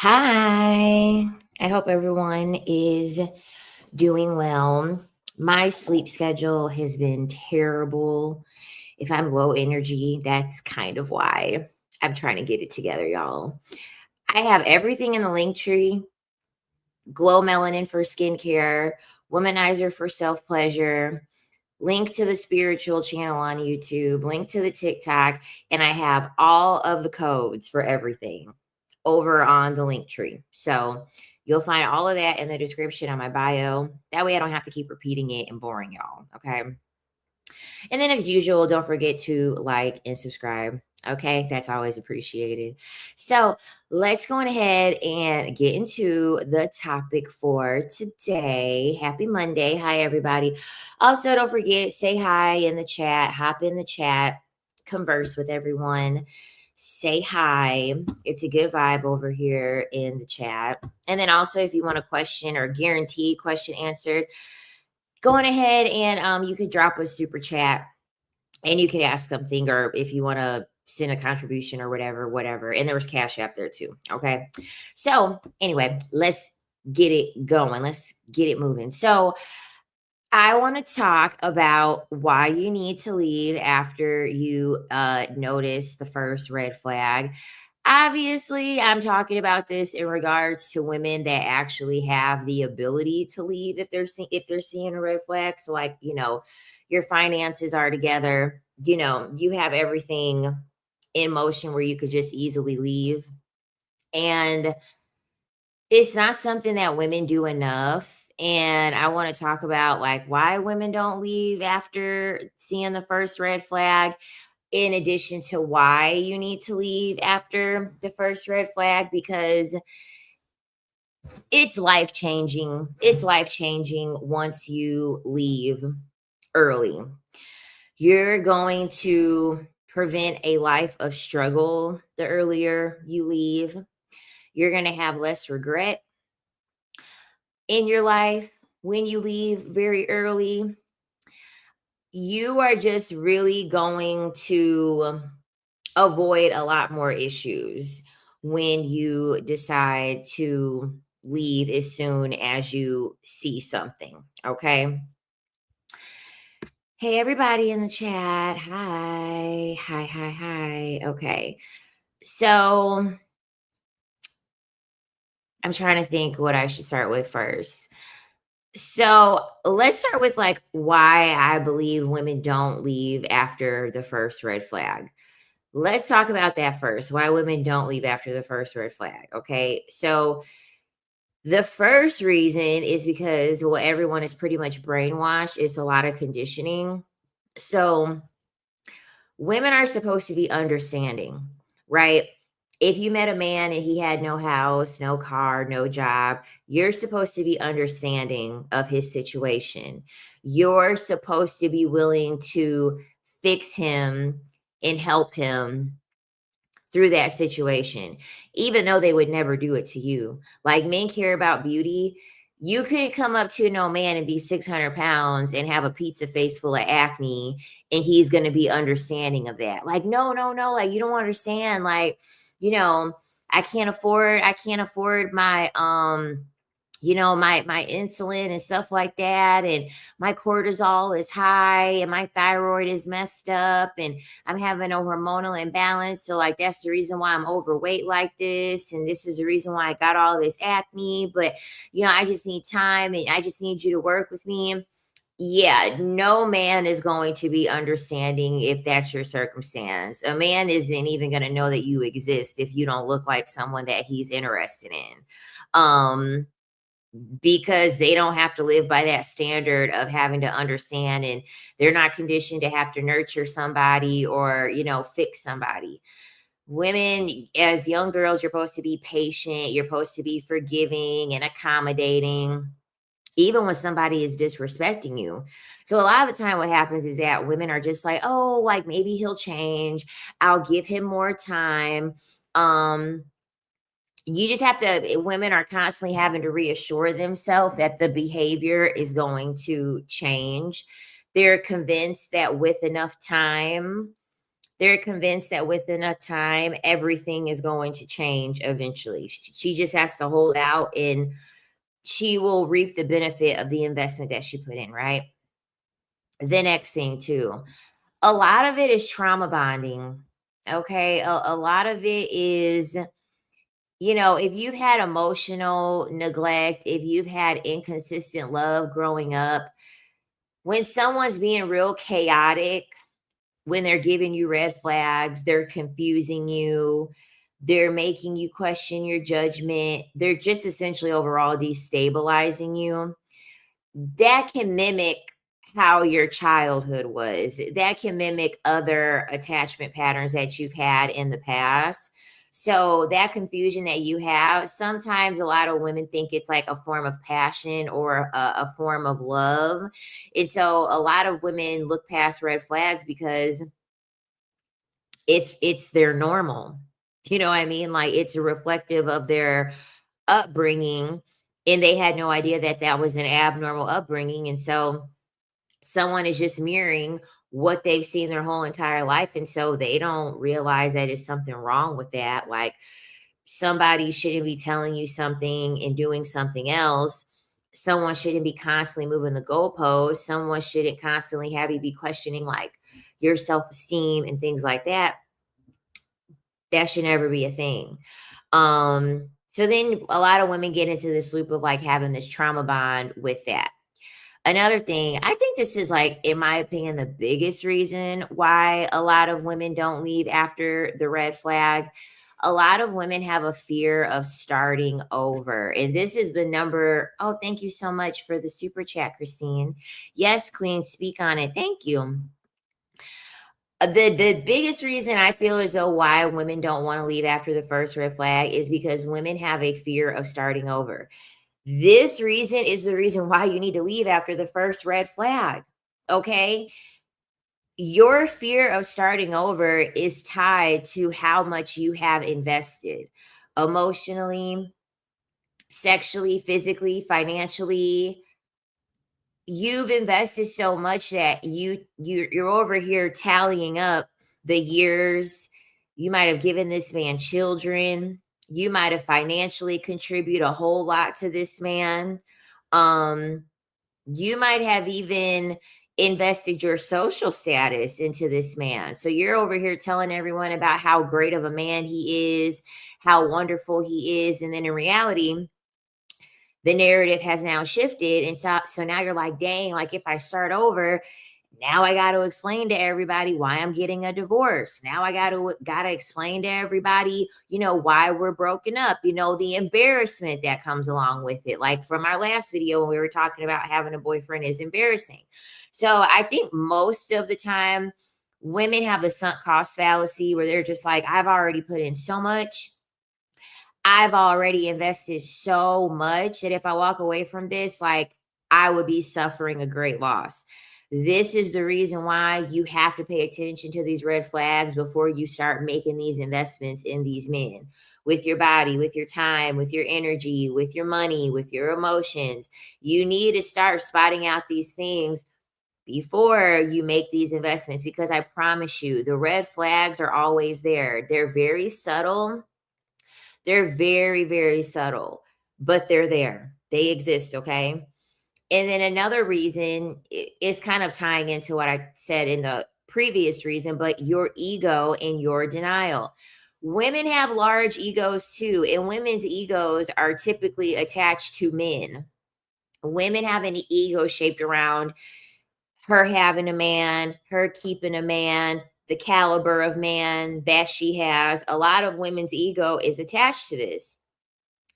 Hi. I hope everyone is doing well. My sleep schedule has been terrible. If I'm low energy, that's kind of why I'm trying to get it together, y'all. I have everything in the link tree: glow melanin for skincare, womanizer for self pleasure, link to the spiritual channel on YouTube, link to the TikTok, and I have all of the codes for everything over on the link tree. So you'll find all of that in the description on my bio. That way I don't have to keep repeating it and boring y'all. Okay. And then, as usual, don't forget to like and subscribe. Okay, that's always appreciated. So, let's go on ahead and get into the topic for today. Happy Monday. Hi, everybody. Also, don't forget, say hi in the chat, hop in the chat, converse with everyone. Say hi. It's a good vibe over here in the chat. And then also, if you want a question or guaranteed question answered, going ahead and you could drop a super chat and you could ask something, or if you want to send a contribution or whatever. And there was Cash App there too. Okay. So anyway, let's get it going. Let's get it moving. So I want to talk about why you need to leave after you notice the first red flag. Obviously, I'm talking about this in regards to women that actually have the ability to leave if they're seeing a red flag. So, like, your finances are together. You have everything in motion where you could just easily leave, and it's not something that women do enough. And I want to talk about like why women don't leave after seeing the first red flag, in addition to why you need to leave after the first red flag, because it's life changing. It's life changing once you leave early. You're going to prevent a life of struggle the earlier you leave. You're going to have less regret in your life when you leave very early. You are just really going to avoid a lot more issues when you decide to leave as soon as you see something. Okay. Hey, everybody in the chat. Hi. Hi, hi, hi. Okay. So I'm trying to think what I should start with first. So let's start with like why I believe women don't leave after the first red flag. Let's talk about that first. Why women don't leave after the first red flag. Okay. So the first reason is because, well, everyone is pretty much brainwashed. It's a lot of conditioning. So women are supposed to be understanding, right? If you met a man and he had no house, no car, no job, you're supposed to be understanding of his situation. You're supposed to be willing to fix him and help him through that situation, even though they would never do it to you. Like, men care about beauty. You could come up to no man and be 600 pounds and have a pizza face full of acne, and he's going to be understanding of that. Like, no, no, no. Like, you don't understand. Like, you know, I can't afford my insulin and stuff like that, and my cortisol is high, and my thyroid is messed up, and I'm having a hormonal imbalance, so like that's the reason why I'm overweight like this, and this is the reason why I got all this acne. But I just need time, and I just need you to work with me. Yeah, no man is going to be understanding if that's your circumstance. A man isn't even going to know that you exist if you don't look like someone that he's interested in. Um, because they don't have to live by that standard of having to understand, and they're not conditioned to have to nurture somebody or fix somebody. Women, as young girls, you're supposed to be patient, you're supposed to be forgiving and accommodating, even when somebody is disrespecting you. So a lot of the time what happens is that women are just like, oh, like maybe he'll change, I'll give him more time. You just have to, women are constantly having to reassure themselves that the behavior is going to change. They're convinced that with enough time They're convinced that with enough time, everything is going to change eventually. She just has to hold out and she will reap the benefit of the investment that she put in, right? The next thing, too, a lot of it is trauma bonding. Okay. A lot of it is, if you've had emotional neglect, if you've had inconsistent love growing up, when someone's being real chaotic, when they're giving you red flags, they're confusing you, they're making you question your judgment, they're just essentially overall destabilizing you. That can mimic how your childhood was. That can mimic other attachment patterns that you've had in the past. So that confusion that you have, sometimes a lot of women think it's like a form of passion or a form of love. And so a lot of women look past red flags because it's their normal. You know what I mean? Like it's reflective of their upbringing, and they had no idea that that was an abnormal upbringing. And so someone is just mirroring what they've seen their whole entire life, and so they don't realize that it's something wrong with that. Like somebody shouldn't be telling you something and doing something else. Someone shouldn't be constantly moving the goalposts. Someone shouldn't constantly have you be questioning like your self-esteem and things like that. That should never be a thing. So then a lot of women get into this loop of like having this trauma bond with that. Another thing, I think this is like, in my opinion, the biggest reason why a lot of women don't leave after the red flag. A lot of women have a fear of starting over. And this is the number. Oh, thank you so much for the super chat, Christine. Yes, Queen, speak on it. Thank you. The biggest reason I feel as though why women don't want to leave after the first red flag is because women have a fear of starting over. This reason is the reason why you need to leave after the first red flag. Okay. Your fear of starting over is tied to how much you have invested emotionally, sexually, physically, financially. You've invested so much that you're over here tallying up the years. You might have given this man children. You might have financially contributed a whole lot to this man. Um, you might have even invested your social status into this man. So you're over here telling everyone about how great of a man he is, how wonderful he is, and then in reality, the narrative has now shifted. And so now you're like, dang, like if I start over, now I got to explain to everybody why I'm getting a divorce. Now I got to explain to everybody, why we're broken up, the embarrassment that comes along with it. Like from our last video when we were talking about having a boyfriend is embarrassing. So I think most of the time women have a sunk cost fallacy where they're just like, I've already put in so much. I've already invested so much that if I walk away from this, like I would be suffering a great loss. This is the reason why you have to pay attention to these red flags before you start making these investments in these men with your body, with your time, with your energy, with your money, with your emotions. You need to start spotting out these things before you make these investments because I promise you, the red flags are always there. They're very subtle. They're very, very subtle, but they're there. They exist, okay? And then another reason is kind of tying into what I said in the previous reason, but your ego and your denial. Women have large egos too, and women's egos are typically attached to men. Women have an ego shaped around her having a man, her keeping a man, the caliber of man that she has. A lot of women's ego is attached to this.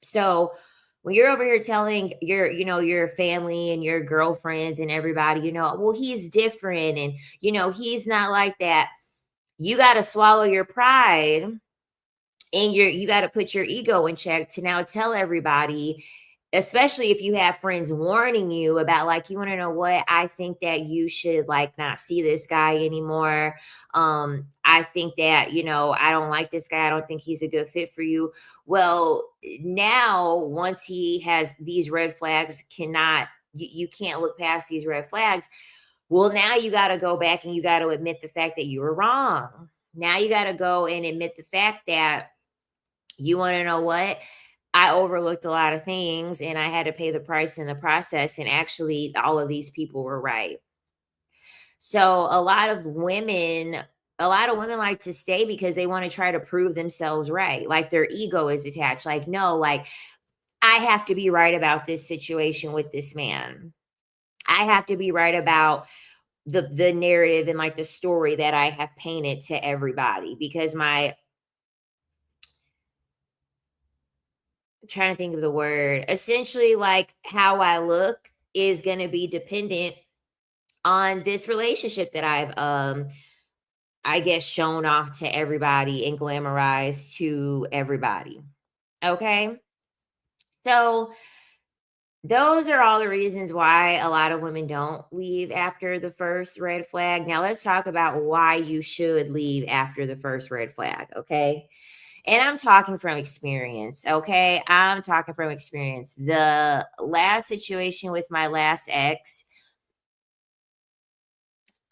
So when you're over here telling your family and your girlfriends and everybody, well, he's different and he's not like that. You got to swallow your pride and you got to put your ego in check to now tell everybody, especially if you have friends warning you about like, you want to know what, I think that you should like not see this guy anymore. I think that I don't like this guy, I don't think he's a good fit for you. Well, now once he has these red flags, you can't look past these red flags. Well, now you got to go back and you got to admit the fact that you were wrong. Now you got to go and admit the fact that you want to know what? I overlooked a lot of things and I had to pay the price in the process. And actually, all of these people were right. So a lot of women like to stay because they want to try to prove themselves right. Like their ego is attached. Like, no, like I have to be right about this situation with this man. I have to be right about the narrative and like the story that I have painted to everybody because my trying to think of the word, essentially like how I look is going to be dependent on this relationship that I've I guess shown off to everybody and glamorized to everybody. Okay? So those are all the reasons why a lot of women don't leave after the first red flag. Now let's talk about why you should leave after the first red flag, okay? And I'm talking from experience, okay? I'm talking from experience. The last situation with my last ex,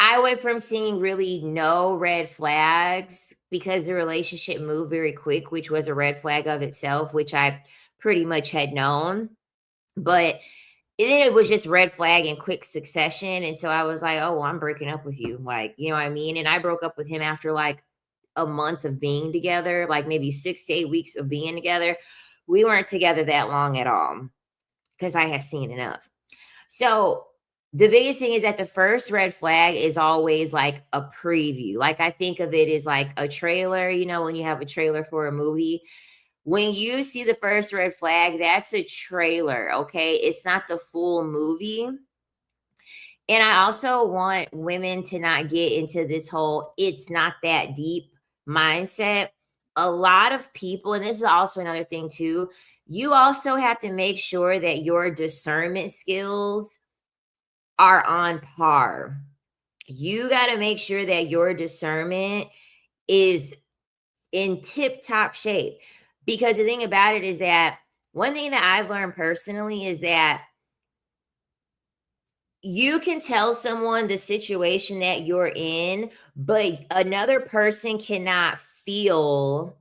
I went from seeing really no red flags because the relationship moved very quick, which was a red flag of itself, which I pretty much had known. But it was just red flag in quick succession. And so I was like, oh, well, I'm breaking up with you. Like, you know what I mean? And I broke up with him after like a month of being together, like maybe 6 to 8 weeks of being together. We weren't together that long at all because I had seen enough. So the biggest thing is that the first red flag is always like a preview. Like I think of it as like a trailer, you know, when you have a trailer for a movie. When you see the first red flag, that's a trailer, okay? It's not the full movie. And I also want women to not get into this whole it's not that deep mindset. A lot of people, and this is also another thing too, you also have to make sure that your discernment skills are on par. You got to make sure that your discernment is in tip top shape. Because the thing about it is that one thing that I've learned personally is that you can tell someone the situation that you're in, but another person cannot feel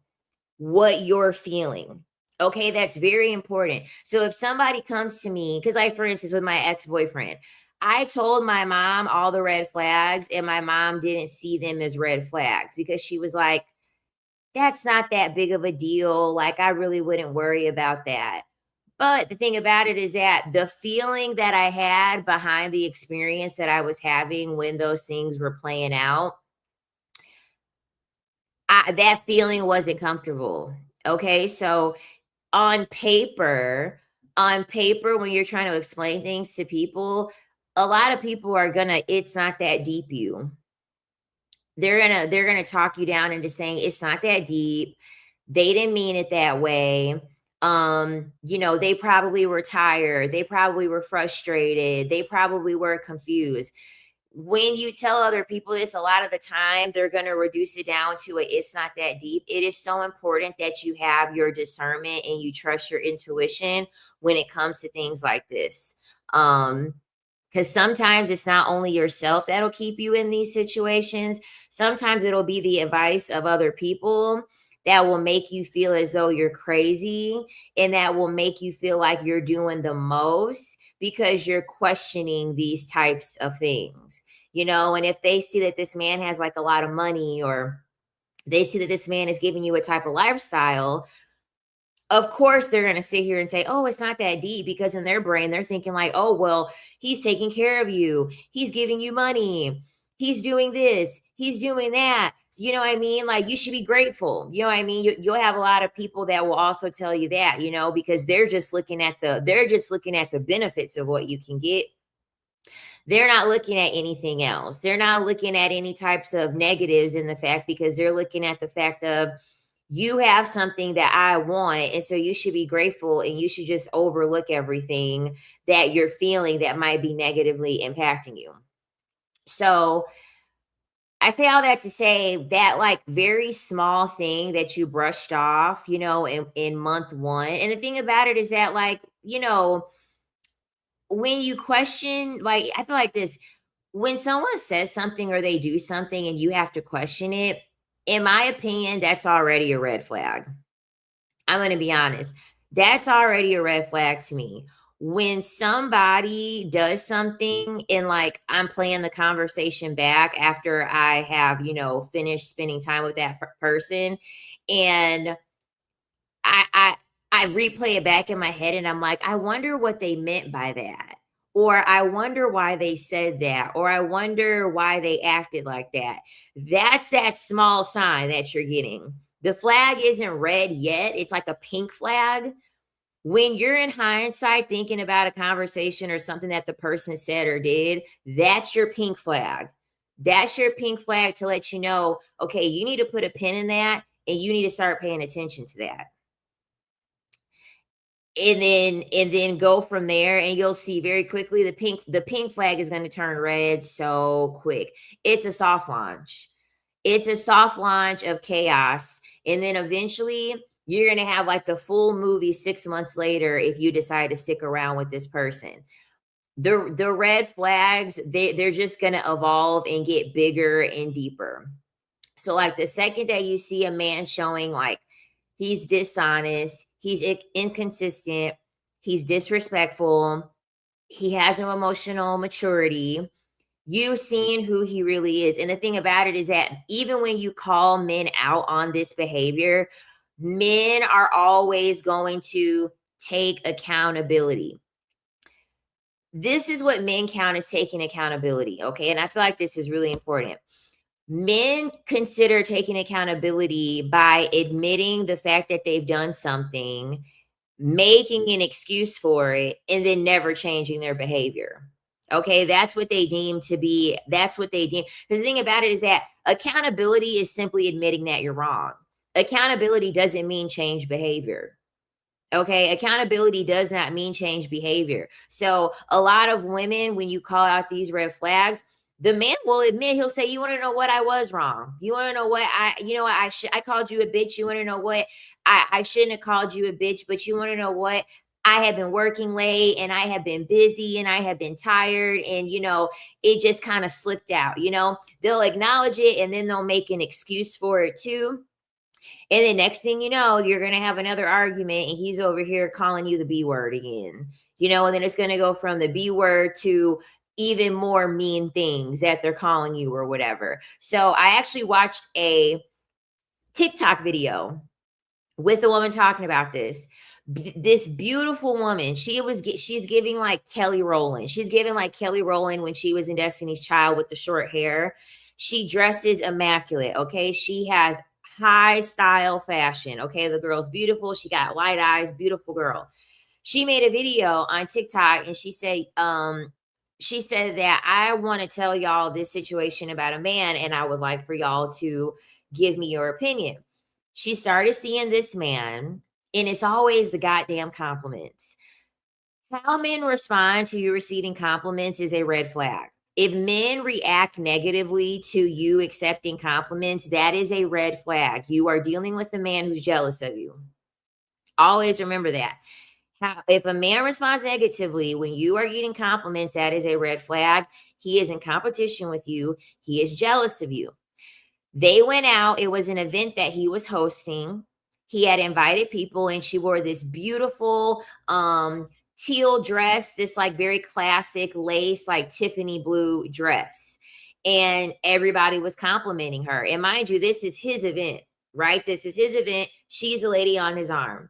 what you're feeling. Okay, that's very important. So if somebody comes to me, because like for instance, with my ex-boyfriend, I told my mom all the red flags, and my mom didn't see them as red flags because she was like, that's not that big of a deal. Like, I really wouldn't worry about that. But the thing about it is that the feeling that I had behind the experience that I was having when those things were playing out, that feeling wasn't comfortable. Okay. So on paper, when you're trying to explain things to people, a lot of people are gonna, it's not that deep you. They're gonna talk you down into saying it's not that deep. They didn't mean it that way. You know, they probably were tired. They probably were frustrated. They probably were confused. When you tell other people this, a lot of the time they're going to reduce it down to it's not that deep. It is so important that you have your discernment and you trust your intuition when it comes to things like this. Because sometimes it's not only yourself that'll keep you in these situations, sometimes it'll be the advice of other people that will make you feel as though you're crazy, and that will make you feel like you're doing the most because you're questioning these types of things, you know. And if they see that this man has like a lot of money, or they see that this man is giving you a type of lifestyle, of course they're going to sit here and say, oh, it's not that deep, because in their brain they're thinking like, oh, well, he's taking care of you, he's giving you money, he's doing this, he's doing that. You know what I mean? Like, you should be grateful. You know what I mean? You'll have a lot of people that will also tell you that, you know, because they're just looking at the benefits of what you can get. They're not looking at anything else. They're not looking at any types of negatives in the fact, because they're looking at the fact of, you have something that I want. And so you should be grateful, and you should just overlook everything that you're feeling that might be negatively impacting you. So I say all that to say that, like, very small thing that you brushed off, you know, in month one. And the thing about it is that, like, you know, when you question, like, I feel like this, when someone says something or they do something and you have to question it, In my opinion, that's already a red flag. I'm going to be honest. That's already a red flag to me. When somebody does something and like I'm playing the conversation back after I have, finished spending time with that person, and I I I replay it back in my head and I'm like, I wonder what they meant by that. Or I wonder why they said that. Or I wonder why they acted like that. That's that small sign that you're getting. The flag isn't red yet. It's like a pink flag. When you're in hindsight thinking about a conversation or something that the person said or did, that's your pink flag. That's your pink flag to let you know, okay, you need to put a pin in that and you need to start paying attention to that. And then go from there, and you'll see very quickly the pink flag is going to turn red so quick. It's a soft launch. It's a soft launch of chaos, and then eventually you're going to have like the full movie 6 months later if you decide to stick around with this person. The red flags, they're just going to evolve and get bigger and deeper. So like the second that you see a man showing like he's dishonest, he's inconsistent, he's disrespectful, he has no emotional maturity, you've seen who he really is. And the thing about it is that even when you call men out on this behavior, men are always going to take accountability. This is what men count as taking accountability. Okay. And I feel like this is really important. Men consider taking accountability by admitting the fact that they've done something, making an excuse for it, and then never changing their behavior. Okay, that's what they deem to be. That's what they deem. Because the thing about it is that accountability is simply admitting that you're wrong. Accountability doesn't mean change behavior. Okay, accountability does not mean change behavior. So, a lot of women, when you call out these red flags, the man will admit, he'll say, "You want to know what I was wrong? You want to know what I called you a bitch. You want to know what I shouldn't have called you a bitch, but you want to know what I have been working late and I have been busy and I have been tired and it just kind of slipped out. They'll acknowledge it and then they'll make an excuse for it too. And then next thing you know, you're going to have another argument and he's over here calling you the B word again. And then it's going to go from the B word to even more mean things that they're calling you or whatever. So I actually watched a TikTok video with a woman talking about this. This beautiful woman, she's giving like Kelly Rowland. She's giving like Kelly Rowland when she was in Destiny's Child with the short hair. She dresses immaculate. Okay. She has high style fashion. Okay. The girl's beautiful. She got light eyes, beautiful girl. She made a video on TikTok and she said that I want to tell y'all this situation about a man and I would like for y'all to give me your opinion. She started seeing this man, and it's always the goddamn compliments. How men respond to you receiving compliments is a red flag. If men react negatively to you accepting compliments, that is a red flag. You are dealing with a man who's jealous of you. Always remember that. If a man responds negatively when you are getting compliments, that is a red flag. He is in competition with you. He is jealous of you. They went out. It was an event that he was hosting. He had invited people and she wore this beautiful teal dress, this like very classic lace, like Tiffany blue dress. And everybody was complimenting her. And mind you, this is his event, right? This is his event. She's a lady on his arm.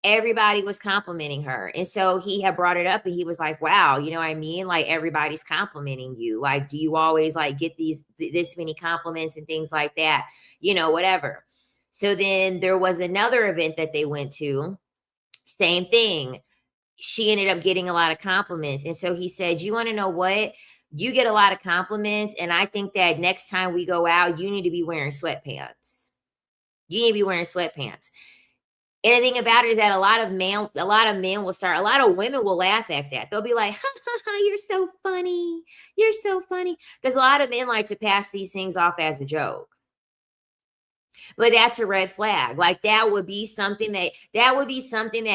Everybody was complimenting her. And so he had brought it up and he was like, wow, you know what I mean? Like everybody's complimenting you. Like, do you always like get this many compliments and things like that? Whatever. So then there was another event that they went to. Same thing. She ended up getting a lot of compliments. And so he said, you want to know what? You get a lot of compliments. And I think that next time we go out, you need to be wearing sweatpants. You need to be wearing sweatpants. And the thing about it is that a lot of men will start, a lot of women will laugh at that. They'll be like, ha, ha, ha, you're so funny. You're so funny. Because a lot of men like to pass these things off as a joke. But that's a red flag. Like that would be something that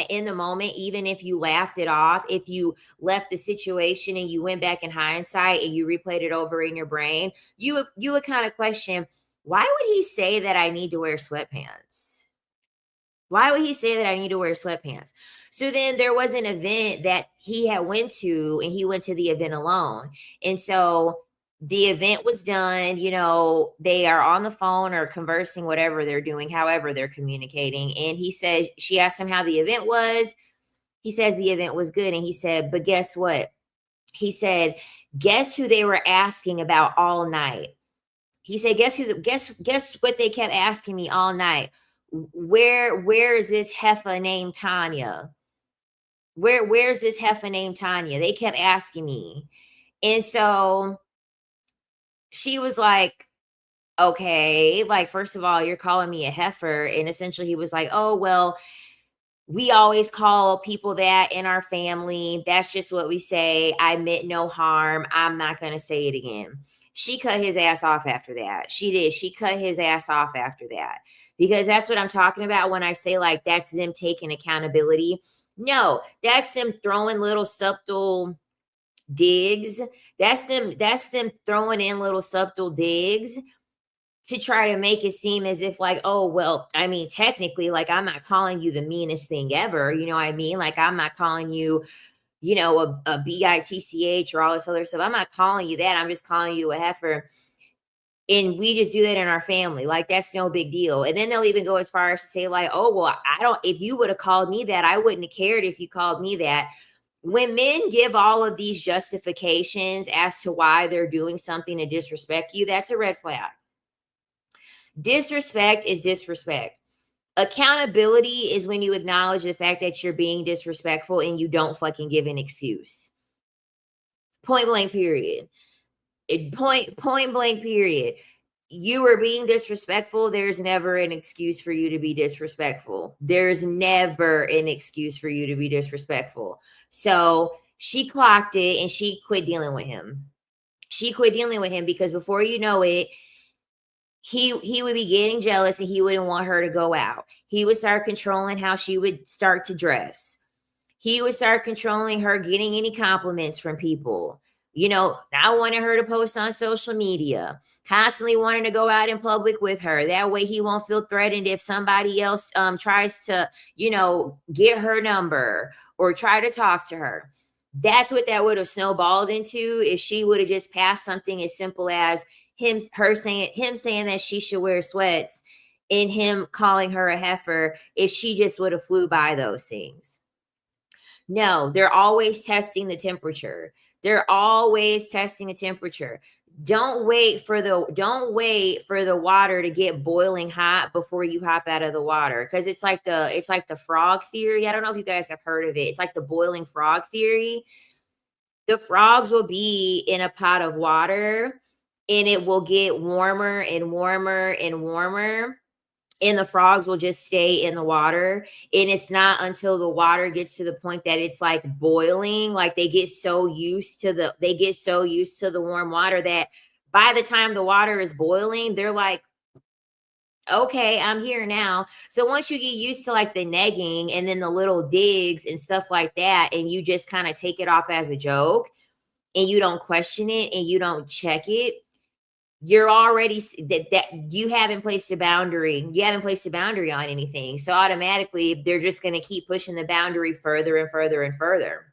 in the moment, even if you laughed it off, if you left the situation and you went back in hindsight and you replayed it over in your brain, you would kind of question, Why would he say that I need to wear sweatpants? Why would he say that I need to wear sweatpants? So then there was an event that he had went to, and he went to the event alone. And so the event was done, they are on the phone or conversing, whatever they're doing, however they're communicating. And he says, she asked him how the event was. He says the event was good. And he said, but guess what? He said, guess who they were asking about all night? He said, guess what they kept asking me all night? Where is this heifer named Tanya? Where's this heifer named Tanya? They kept asking me. And so she was like, okay, like, first of all, you're calling me a heifer. And essentially he was like, oh, well, we always call people that in our family. That's just what we say. I meant no harm. I'm not going to say it again. She cut his ass off after that. She did. She cut his ass off after that, because that's what I'm talking about when I say, like, that's them taking accountability. No, that's them throwing little subtle digs. That's them throwing in little subtle digs to try to make it seem as if, like, oh, well, I mean, technically, like, I'm not calling you the meanest thing ever. You know what I mean? Like, I'm not calling you, a bitch or all this other stuff. I'm not calling you that. I'm just calling you a heifer. And we just do that in our family. Like, that's no big deal. And then they'll even go as far as to say, like, oh, well, if you would have called me that, I wouldn't have cared if you called me that. When men give all of these justifications as to why they're doing something to disrespect you, that's a red flag. Disrespect is disrespect. Accountability is when you acknowledge the fact that you're being disrespectful and you don't fucking give an excuse. Point blank, period. Point blank, period. You were being disrespectful. There's never an excuse for you to be disrespectful. There's never an excuse for you to be disrespectful. So she clocked it and she quit dealing with him. She quit dealing with him because before you know it, he would be getting jealous and he wouldn't want her to go out. He would start controlling how she would start to dress. He would start controlling her getting any compliments from people. Not wanting her to post on social media, constantly wanting to go out in public with her. That way he won't feel threatened if somebody else tries to, get her number or try to talk to her. That's what that would have snowballed into if she would have just passed something as simple as him saying that she should wear sweats and him calling her a heifer, if she just would have flew by those things. No, they're always testing the temperature. They're always testing the temperature. Don't wait for the water to get boiling hot before you hop out of the water, because it's like the frog theory. I don't know if you guys have heard of it. It's like the boiling frog theory. The frogs will be in a pot of water and it will get warmer and warmer and warmer. And the frogs will just stay in the water. And it's not until the water gets to the point that it's like boiling, like they get so used to the warm water that by the time the water is boiling, they're like, okay, I'm here now. So once you get used to like the negging and then the little digs and stuff like that, and you just kind of take it off as a joke and you don't question it and you don't check it, you're already that you haven't placed a boundary. You haven't placed a boundary on anything. So automatically they're just going to keep pushing the boundary further and further and further.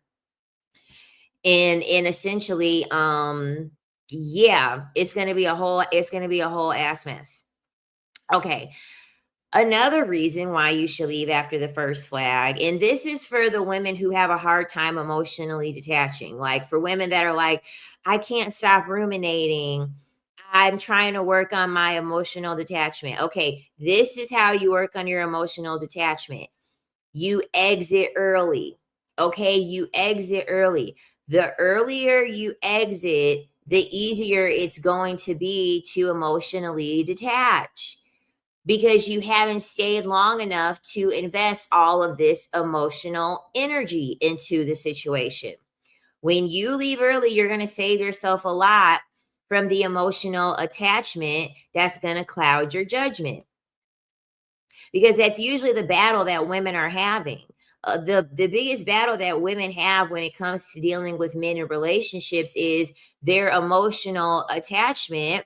And essentially, it's going to be a whole ass mess. Okay. Another reason why you should leave after the first flag, and this is for the women who have a hard time emotionally detaching, like for women that are like, I can't stop ruminating. I'm trying to work on my emotional detachment. Okay, this is how you work on your emotional detachment. You exit early. Okay, you exit early. The earlier you exit, the easier it's going to be to emotionally detach, because you haven't stayed long enough to invest all of this emotional energy into the situation. When you leave early, you're going to save yourself a lot from the emotional attachment that's going to cloud your judgment, because that's usually the battle that women are having. The biggest battle that women have when it comes to dealing with men in relationships is their emotional attachment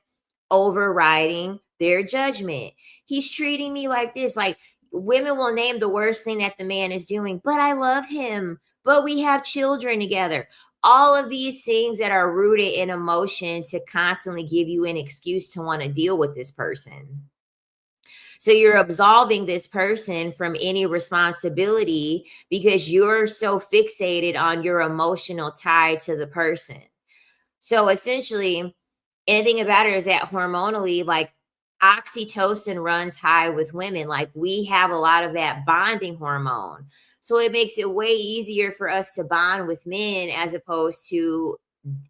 overriding their judgment. He's treating me like this. Like, women will name the worst thing that the man is doing, but I love him, but we have children together. All of these things that are rooted in emotion to constantly give you an excuse to want to deal with this person. So you're absolving this person from any responsibility because you're so fixated on your emotional tie to the person. So essentially, anything about it is that hormonally, like, oxytocin runs high with women. Like, we have a lot of that bonding hormone. So it makes it way easier for us to bond with men as opposed to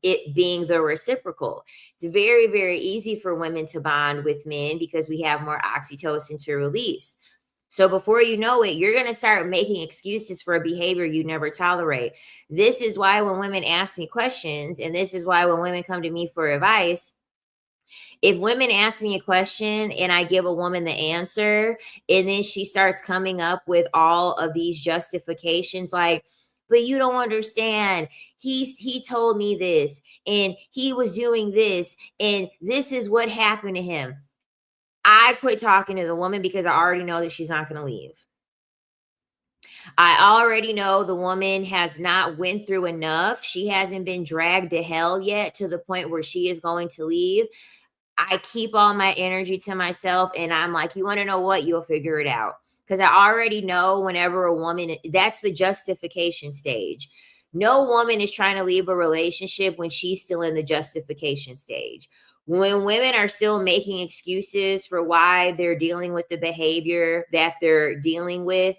it being the reciprocal. It's very, very easy for women to bond with men because we have more oxytocin to release. So before you know it, you're going to start making excuses for a behavior you never tolerate. This is why when women ask me questions, and this is why when women come to me for advice, if women ask me a question and I give a woman the answer, and then she starts coming up with all of these justifications like, but you don't understand. He told me this, and he was doing this, and this is what happened to him. I quit talking to the woman because I already know that she's not going to leave. I already know the woman has not went through enough. She hasn't been dragged to hell yet to the point where she is going to leave. I keep all my energy to myself, and I'm like, you want to know what? You'll figure it out. Because I already know whenever a woman, that's the justification stage. No woman is trying to leave a relationship when she's still in the justification stage. When women are still making excuses for why they're dealing with the behavior that they're dealing with,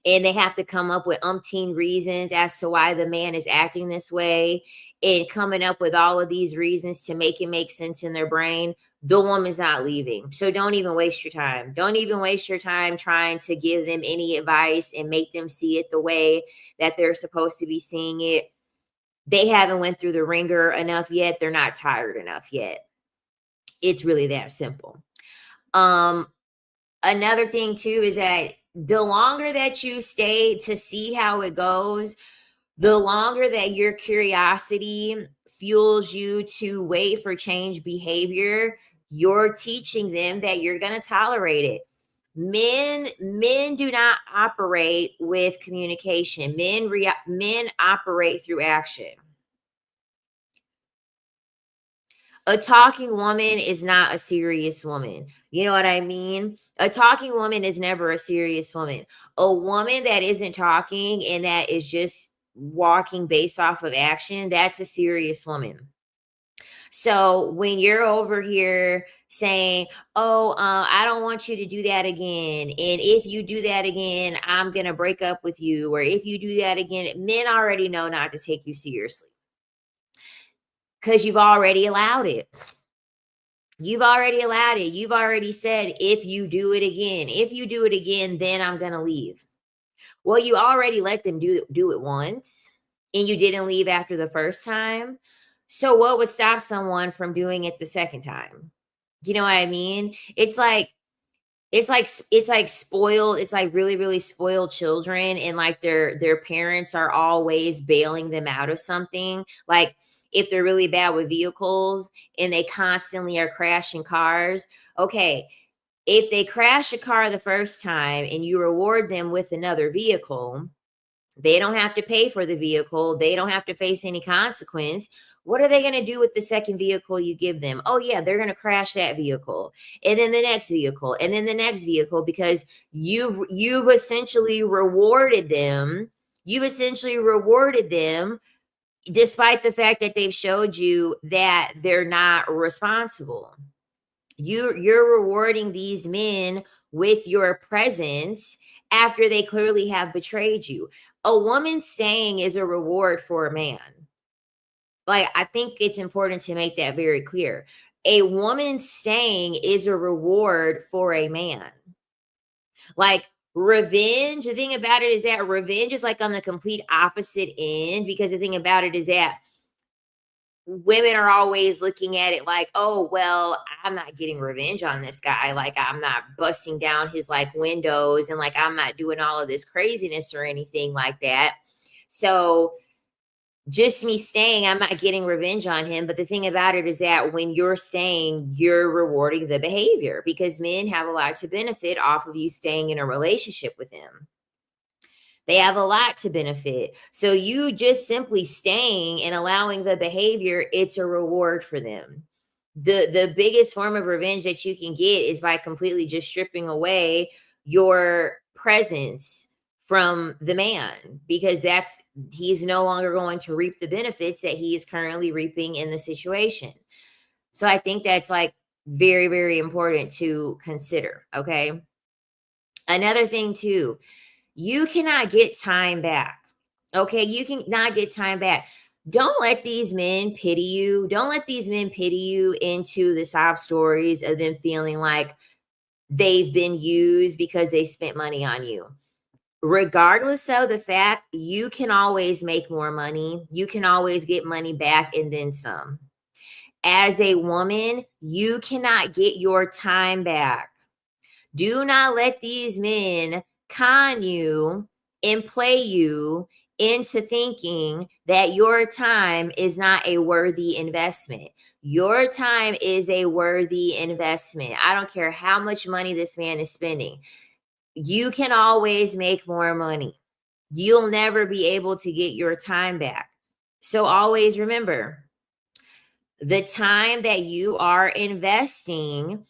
and they have to come up with umpteen reasons as to why the man is acting this way, and coming up with all of these reasons to make it make sense in their brain, the woman's not leaving. So don't even waste your time. Don't even waste your time trying to give them any advice and make them see it the way that they're supposed to be seeing it. They haven't went through the ringer enough yet. They're not tired enough yet. It's really that simple. Another thing too is that the longer that you stay to see how it goes, the longer that your curiosity fuels you to wait for change behavior, you're teaching them that you're going to tolerate it. Men do not operate with communication. Men operate through action. A talking woman is not a serious woman. You know what I mean? A talking woman is never a serious woman. A woman that isn't talking and that is just walking based off of action, that's a serious woman. So when you're over here saying, oh, I don't want you to do that again, and if you do that again, I'm going to break up with you, or if you do that again, men already know not to take you seriously because you've already allowed it. You've already allowed it. You've already said, if you do it again, then I'm going to leave. Well, you already let them do it once, and you didn't leave after the first time. So what would stop someone from doing it the second time? You know what I mean? It's like spoiled. It's like really, really spoiled children, and like their parents are always bailing them out of something. Like, if they're really bad with vehicles and they constantly are crashing cars. Okay, if they crash a car the first time and you reward them with another vehicle, they don't have to pay for the vehicle. They don't have to face any consequence. What are they going to do with the second vehicle you give them? Oh yeah, they're going to crash that vehicle, and then the next vehicle, and then the next vehicle, because you've essentially rewarded them. You've essentially rewarded them despite the fact that they've showed you that they're not responsible. You're rewarding these men with your presence after they clearly have betrayed you. A woman staying is a reward for a man. Like, I think it's important to make that very clear. A woman staying is a reward for a man. Like, revenge, the thing about it is that revenge is like on the complete opposite end, because the thing about it is that women are always looking at it like, oh, well, I'm not getting revenge on this guy. Like, I'm not busting down his like windows, and like, I'm not doing all of this craziness or anything like that. So just me staying, I'm not getting revenge on him. But the thing about it is that when you're staying, you're rewarding the behavior, because men have a lot to benefit off of you staying in a relationship with him. They have a lot to benefit. So you just simply staying and allowing the behavior, it's a reward for them. The biggest form of revenge that you can get is by completely just stripping away your presence from the man, because he's no longer going to reap the benefits that he is currently reaping in the situation. So I think that's like very, very important to consider. Okay. Another thing too, you cannot get time back. Okay. You cannot get time back. Don't let these men pity you. Don't let these men pity you into the sob stories of them feeling like they've been used because they spent money on you. Regardless of the fact, you can always make more money. You can always get money back and then some. As a woman, you cannot get your time back. Do not let these men con you and play you into thinking that your time is not a worthy investment. Your time is a worthy investment. I don't care how much money this man is spending. You can always make more money. You'll never be able to get your time back. So always remember, the time that you are investing,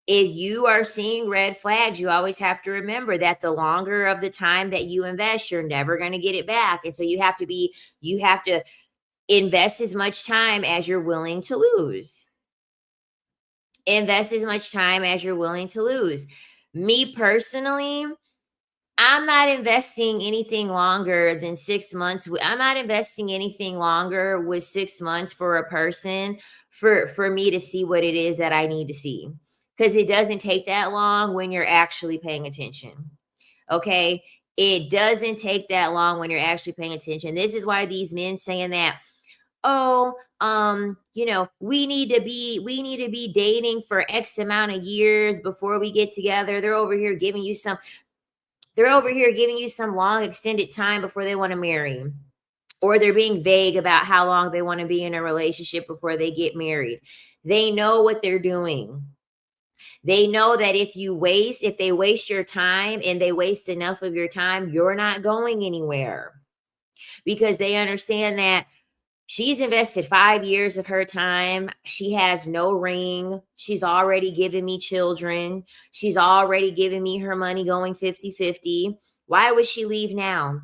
if you are seeing red flags, you always have to remember that the longer of the time that you invest, you're never going to get it back. And so you have to invest as much time as you're willing to lose. Invest as much time as you're willing to lose. Me personally, I'm not investing anything longer than 6 months. I'm not investing anything longer with 6 months for a person for me to see what it is that I need to see. Because it doesn't take that long when you're actually paying attention. Okay. It doesn't take that long when you're actually paying attention. This is why these men saying that, oh, we need to be dating for X amount of years before we get together. They're over here giving you some long extended time before they want to marry, or they're being vague about how long they want to be in a relationship before they get married. They know what they're doing. They know that if they waste your time and they waste enough of your time, you're not going anywhere, because they understand that she's invested 5 years of her time. She has no ring. She's already given me children. She's already given me her money going 50-50. Why would she leave now?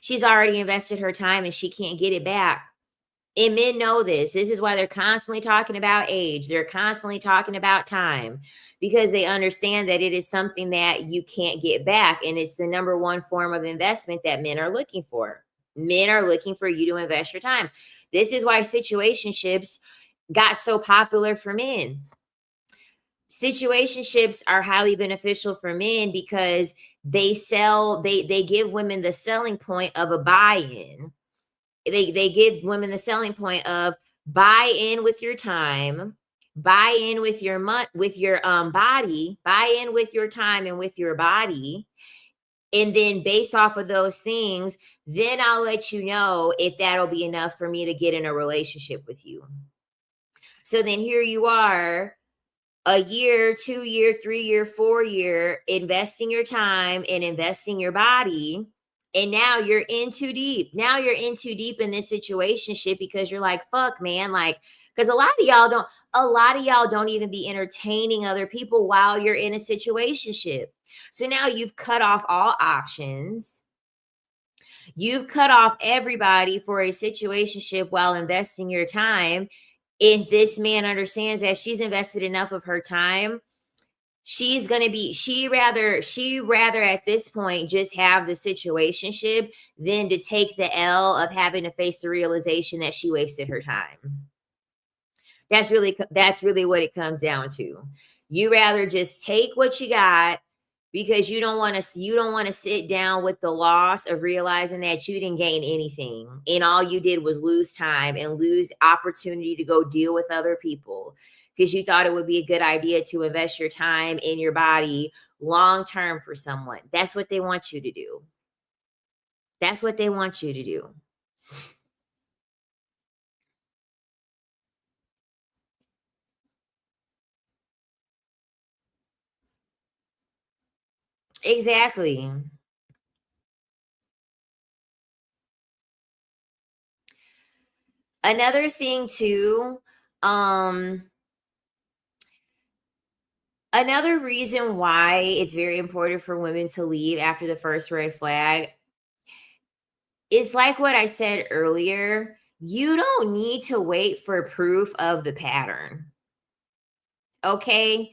She's already invested her time and she can't get it back. And men know this. This is why they're constantly talking about age. They're constantly talking about time, because they understand that it is something that you can't get back. And it's the number one form of investment that men are looking for. Men are looking for you to invest your time. This is why situationships got so popular for men. Situationships are highly beneficial for men because they give women the selling point of a buy-in. They give women the selling point of buy in with your time, buy in with your body, buy in with your time and with your body. And then based off of those things, then I'll let you know if that'll be enough for me to get in a relationship with you. So then here you are, a year, 2 year, 3 year, 4 year, investing your time and investing your body. And now you're in too deep. Now you're in too deep in this situationship because you're like, fuck, man. Like, because a lot of y'all don't even be entertaining other people while you're in a situationship. So now you've cut off all options. You've cut off everybody for a situationship while investing your time. If this man understands that she's invested enough of her time, she's going to be, she rather at this point just have the situationship than to take the L of having to face the realization that she wasted her time. That's really what it comes down to. You rather just take what you got, because you don't want to sit down with the loss of realizing that you didn't gain anything and all you did was lose time and lose opportunity to go deal with other people, because you thought it would be a good idea to invest your time in your body long term for someone. That's what they want you to do. That's what they want you to do. Exactly. Another thing too, um, another reason why it's very important for women to leave after the first red flag, it's like what I said earlier. You don't need to wait for proof of the pattern. Okay?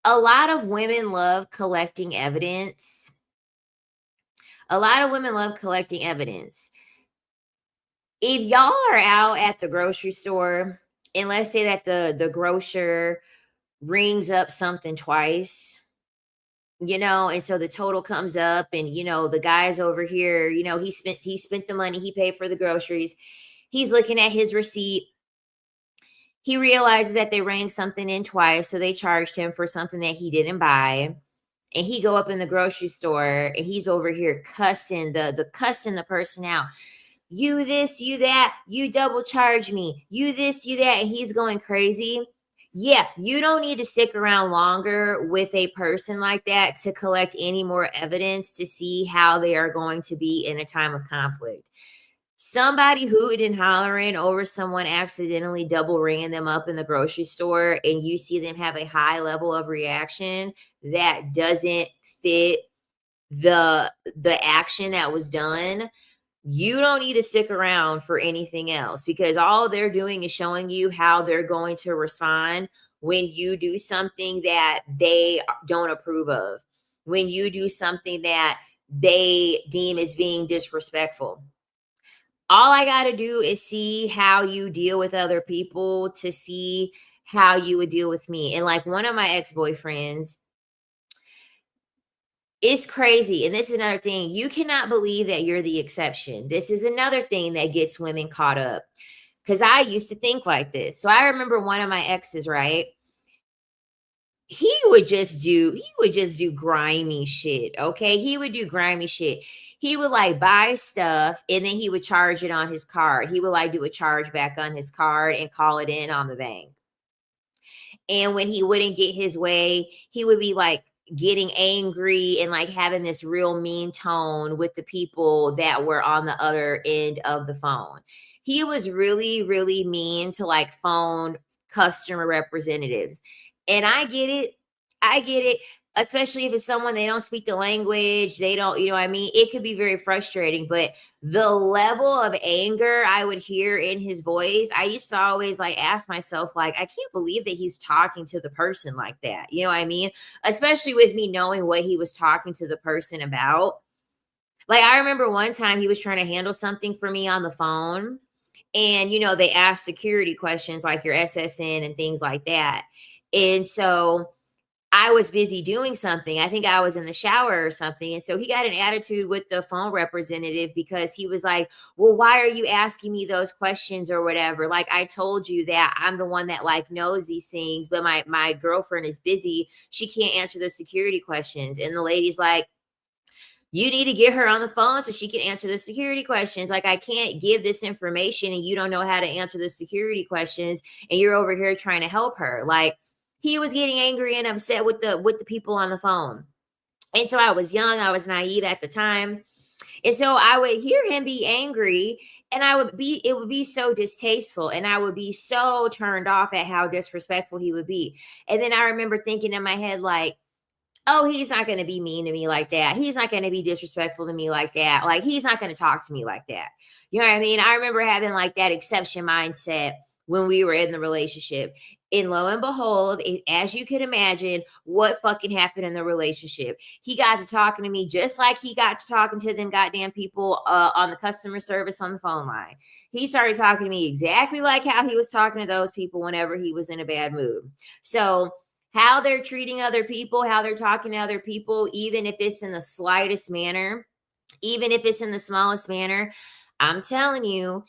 A lot of women love collecting evidence. A lot of women love collecting evidence. If y'all are out at the grocery store, and let's say that the grocer rings up something twice, and so the total comes up, and the guy's over here, he spent the money, he paid for the groceries. He's looking at his receipt. He realizes that they rang something in twice, so they charged him for something that he didn't buy. And he go up in the grocery store and he's over here cussing the person out. You this, you that, you double charge me, you this, you that, and he's going crazy. Yeah, you don't need to stick around longer with a person like that to collect any more evidence to see how they are going to be in a time of conflict. Somebody hooting and hollering over someone accidentally double ringing them up in the grocery store, and you see them have a high level of reaction that doesn't fit the action that was done. You don't need to stick around for anything else, because all they're doing is showing you how they're going to respond when you do something that they don't approve of, when you do something that they deem as being disrespectful. All I got to do is see how you deal with other people to see how you would deal with me. And like one of my ex-boyfriends, it's crazy. And this is another thing. You cannot believe that you're the exception. This is another thing that gets women caught up. Because I used to think like this. So I remember one of my exes, right? He would just do grimy shit. Okay. He would do grimy shit. He would like buy stuff and then he would charge it on his card. He would like do a charge back on his card and call it in on the bank. And when he wouldn't get his way, he would be like getting angry and like having this real mean tone with the people that were on the other end of the phone. He was really, really mean to like phone customer representatives. And I get it. I get it. Especially if it's someone they don't speak the language, they don't, you know what I mean? It could be very frustrating, but the level of anger I would hear in his voice, I used to always like ask myself, like, I can't believe that he's talking to the person like that. You know what I mean? Especially with me knowing what he was talking to the person about. Like, I remember one time he was trying to handle something for me on the phone. And, they ask security questions like your SSN and things like that. And so I was busy doing something. I think I was in the shower or something. And so he got an attitude with the phone representative because he was like, well, why are you asking me those questions or whatever? Like, I told you that I'm the one that like knows these things, but my girlfriend is busy. She can't answer the security questions. And the lady's like, you need to get her on the phone so she can answer the security questions. Like, I can't give this information and you don't know how to answer the security questions and you're over here trying to help her. Like, he was getting angry and upset with the people on the phone. And so I was young, I was naive at the time. And so I would hear him be angry and it would be so distasteful and I would be so turned off at how disrespectful he would be. And then I remember thinking in my head, like, oh, he's not going to be mean to me like that. He's not going to be disrespectful to me like that. Like, he's not going to talk to me like that. You know what I mean? I remember having like that exception mindset when we were in the relationship. And lo and behold, as you can imagine, what fucking happened in the relationship? He got to talking to me just like he got to talking to them goddamn people on the customer service on the phone line. He started talking to me exactly like how he was talking to those people whenever he was in a bad mood. So, how they're treating other people, how they're talking to other people, even if it's in the slightest manner, even if it's in the smallest manner, I'm telling you,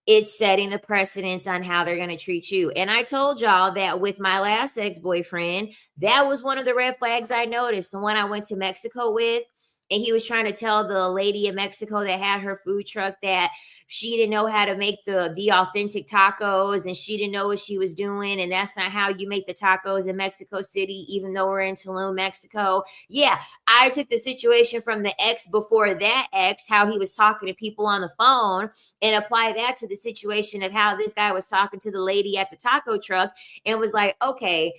it's setting the precedence on how they're going to treat you. And I told y'all that with my last ex-boyfriend, that was one of the red flags I noticed. The one I went to Mexico with, And he was trying to tell the lady in Mexico that had her food truck that she didn't know how to make the authentic tacos, and she didn't know what she was doing, and that's not how you make the tacos in Mexico City, even though we're in Tulum, Mexico. Yeah, I took the situation from the ex before that ex, how he was talking to people on the phone, and apply that to the situation of how this guy was talking to the lady at the taco truck, and was like, okay,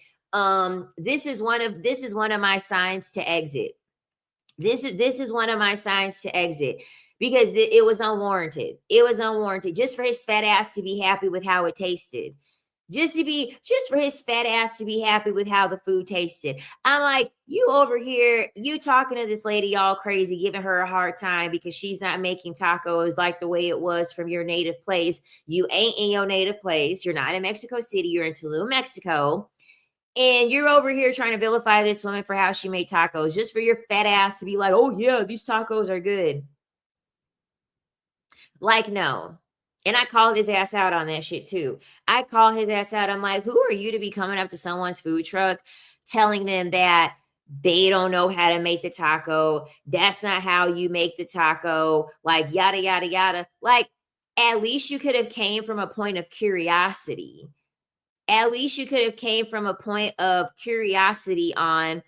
this is one of my signs to exit. This is one of my signs to exit, because it was unwarranted. It was unwarranted just for his fat ass to be happy with how it tasted. Just for his fat ass to be happy with how the food tasted. I'm like, you over here, you talking to this lady all crazy, giving her a hard time because she's not making tacos like the way it was from your native place. You ain't in your native place. You're not in Mexico City. You're in Tulum, Mexico. And you're over here trying to vilify this woman for how she made tacos, just for your fat ass to be like, oh, yeah, these tacos are good. Like, no. And I called his ass out on that shit too. I call his ass out. I'm like, who are you to be coming up to someone's food truck telling them that they don't know how to make the taco? That's not how you make the taco. Like, yada, yada, yada. Like, at least you could have came from a point of curiosity. At least you could have came from a point of curiosity on,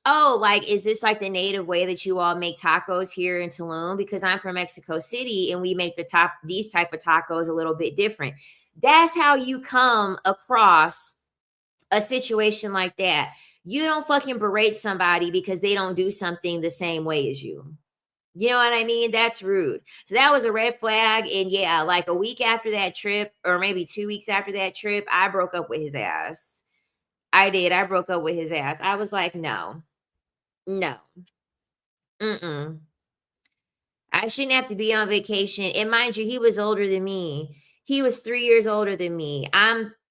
oh, like, is this like the native way that you all make tacos here in Tulum? Because I'm from Mexico City and we make these type of tacos a little bit different. That's how you come across a situation like that. You don't fucking berate somebody because they don't do something the same way as you. You know what I mean? That's rude. So that was a red flag. And yeah, like a week after that trip, or maybe 2 weeks after that trip, I broke up with his ass. I did. I broke up with his ass. I was like, no, no, mm-mm. I shouldn't have to be on vacation. And mind you, he was older than me. He was 3 years older than me.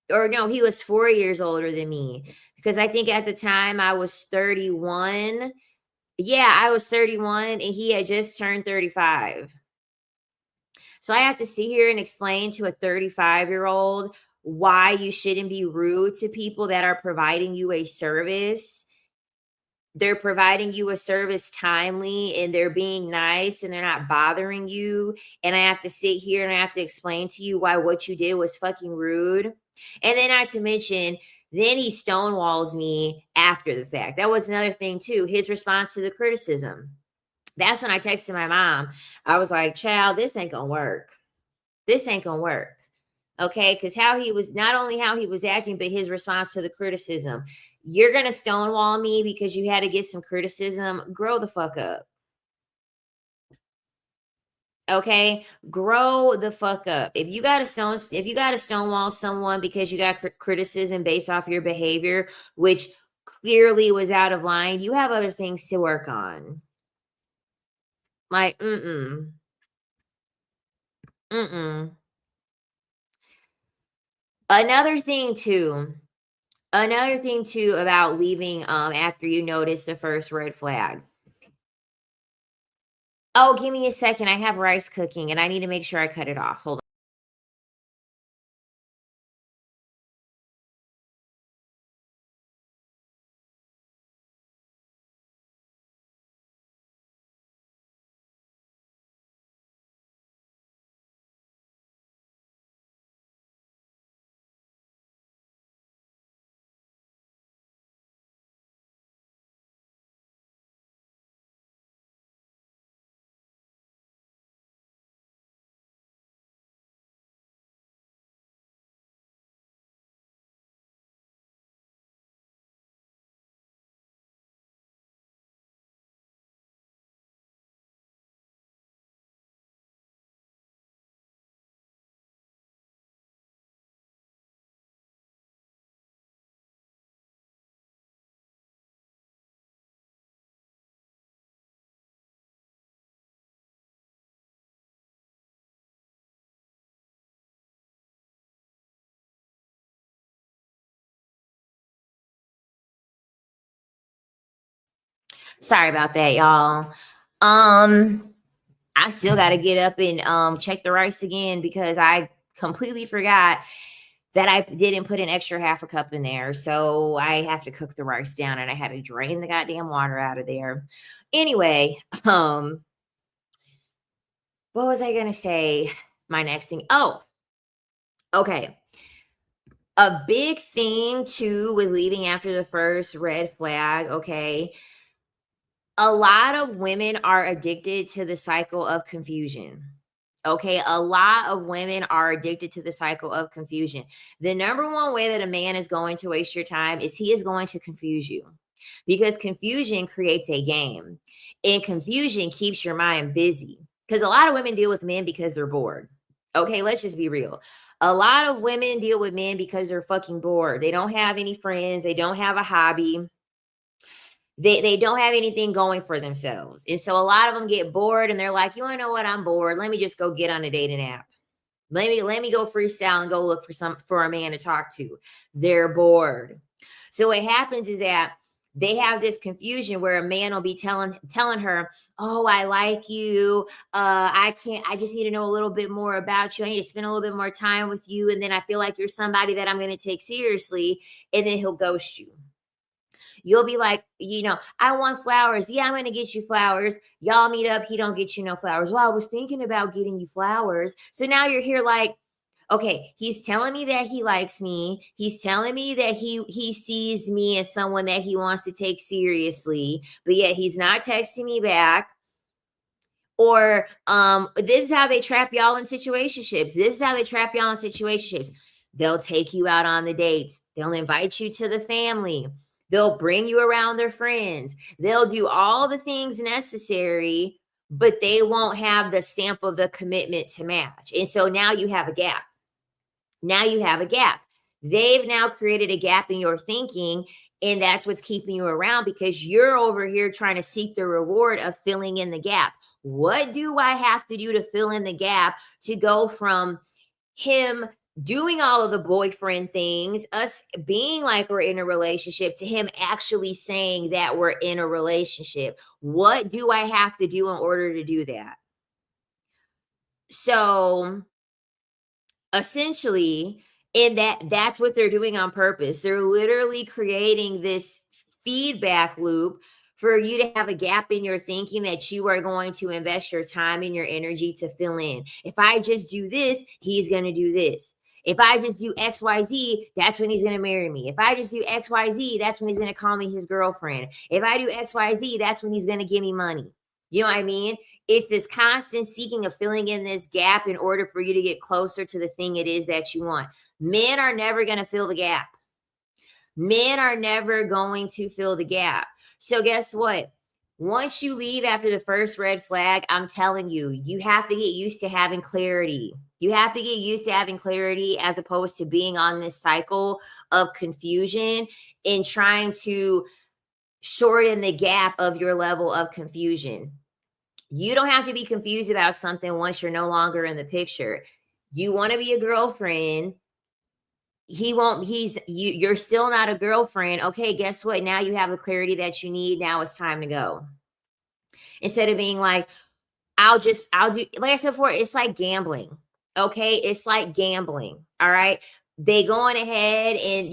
Or no, he was 4 years older than me, because I think at the time I was 31. Yeah, I was 31 and he had just turned 35. So I have to sit here and explain to a 35-year-old why you shouldn't be rude to people that are providing you a service. They're providing you a service timely and they're being nice and they're not bothering you. And I have to sit here and I have to explain to you why what you did was fucking rude. And then, not to mention, then he stonewalls me after the fact. That was another thing, too. His response to the criticism. That's when I texted my mom. I was like, child, this ain't gonna work. This ain't gonna work. Okay. Because how he was, not only how he was acting, but his response to the criticism. You're gonna stonewall me because you had to get some criticism. Grow the fuck up. Okay, grow the fuck up. If you got to stonewall someone because you got criticism based off your behavior, which clearly was out of line, you have other things to work on. Like, mm. Another thing too, about leaving after you notice the first red flag. Oh, give me a second. I have rice cooking and I need to make sure I cut it off. Hold on. Sorry about that, y'all. Um I still got to get up and check the rice again because I completely forgot. that I didn't put an extra half a cup in there. So I have to cook the rice down and I had to drain the goddamn water out of there. Anyway, what was I going to say? My next thing. Oh, okay. A big thing too with leaving after the first red flag, okay? A lot of women are addicted to the cycle of confusion. Okay, a lot of women are addicted to the cycle of confusion. The number one way that a man is going to waste your time is he is going to confuse you, because confusion creates a game and confusion keeps your mind busy. Because a lot of women deal with men because they're bored. Okay, let's just be real. A lot of women deal with men because they're fucking bored. They don't have any friends, they don't have a hobby, they don't have anything going for themselves. And so a lot of them get bored and they're like, you want to know what? I'm bored. Let me just go get on a dating app. Let me go freestyle and go look for a man to talk to. They're bored. So what happens is that they have this confusion where a man will be telling her, oh, I like you. I just need to know a little bit more about you. I need to spend a little bit more time with you. And then I feel like you're somebody that I'm going to take seriously. And then he'll ghost you. You'll be like, I want flowers. Yeah, I'm going to get you flowers. Y'all meet up. He don't get you no flowers. Well, I was thinking about getting you flowers. So now you're here like, okay, he's telling me that he likes me. He's telling me that he sees me as someone that he wants to take seriously, but yet he's not texting me back. Or this is how they trap y'all in situationships. This is how they trap y'all in situationships. They'll take you out on the dates. They'll invite you to the family. They'll bring you around their friends. They'll do all the things necessary, but they won't have the stamp of the commitment to match. And so now you have a gap. Now you have a gap. They've now created a gap in your thinking, and that's what's keeping you around, because you're over here trying to seek the reward of filling in the gap. What do I have to do to fill in the gap to go from him doing all of the boyfriend things, us being like we're in a relationship, to him actually saying that we're in a relationship? What do I have to do in order to do that? So essentially, and that's what they're doing on purpose. They're literally creating this feedback loop for you to have a gap in your thinking that you are going to invest your time and your energy to fill in. If I just do this, he's going to do this. If I just do XYZ, that's when he's going to marry me. If I just do XYZ, that's when he's going to call me his girlfriend. If I do XYZ, that's when he's going to give me money. You know what I mean? It's this constant seeking of filling in this gap in order for you to get closer to the thing it is that you want. Men are never going to fill the gap. Men are never going to fill the gap. So guess what? Once you leave after the first red flag, I'm telling you, you have to get used to having clarity. You have to get used to having clarity as opposed to being on this cycle of confusion and trying to shorten the gap of your level of confusion. You don't have to be confused about something once you're no longer in the picture. You want to be a girlfriend. You're still not a girlfriend. Okay, guess what? Now you have the clarity that you need. Now it's time to go. Instead of being like, I'll do, like I said before, it's like gambling. Okay, it's like gambling. All right. They going ahead and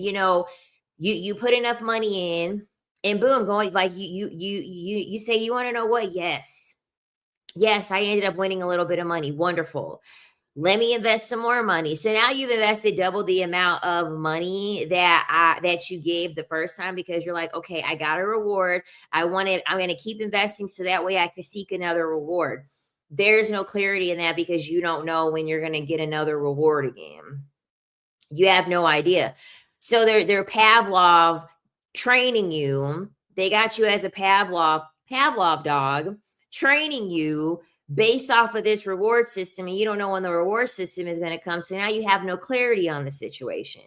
you put enough money in, and boom, going like you say, you want to know what? Yes, I ended up winning a little bit of money. Wonderful. Let me invest some more money. So now you've invested double the amount of money that you gave the first time, because you're like, okay, I got a reward. I'm going to keep investing so that way I can seek another reward. There's no clarity in that, because you don't know when you're going to get another reward again. You have no idea. So they're Pavlov training you. They got you as a Pavlov dog, training you based off of this reward system, and you don't know when the reward system is going to come. So now you have no clarity on the situation.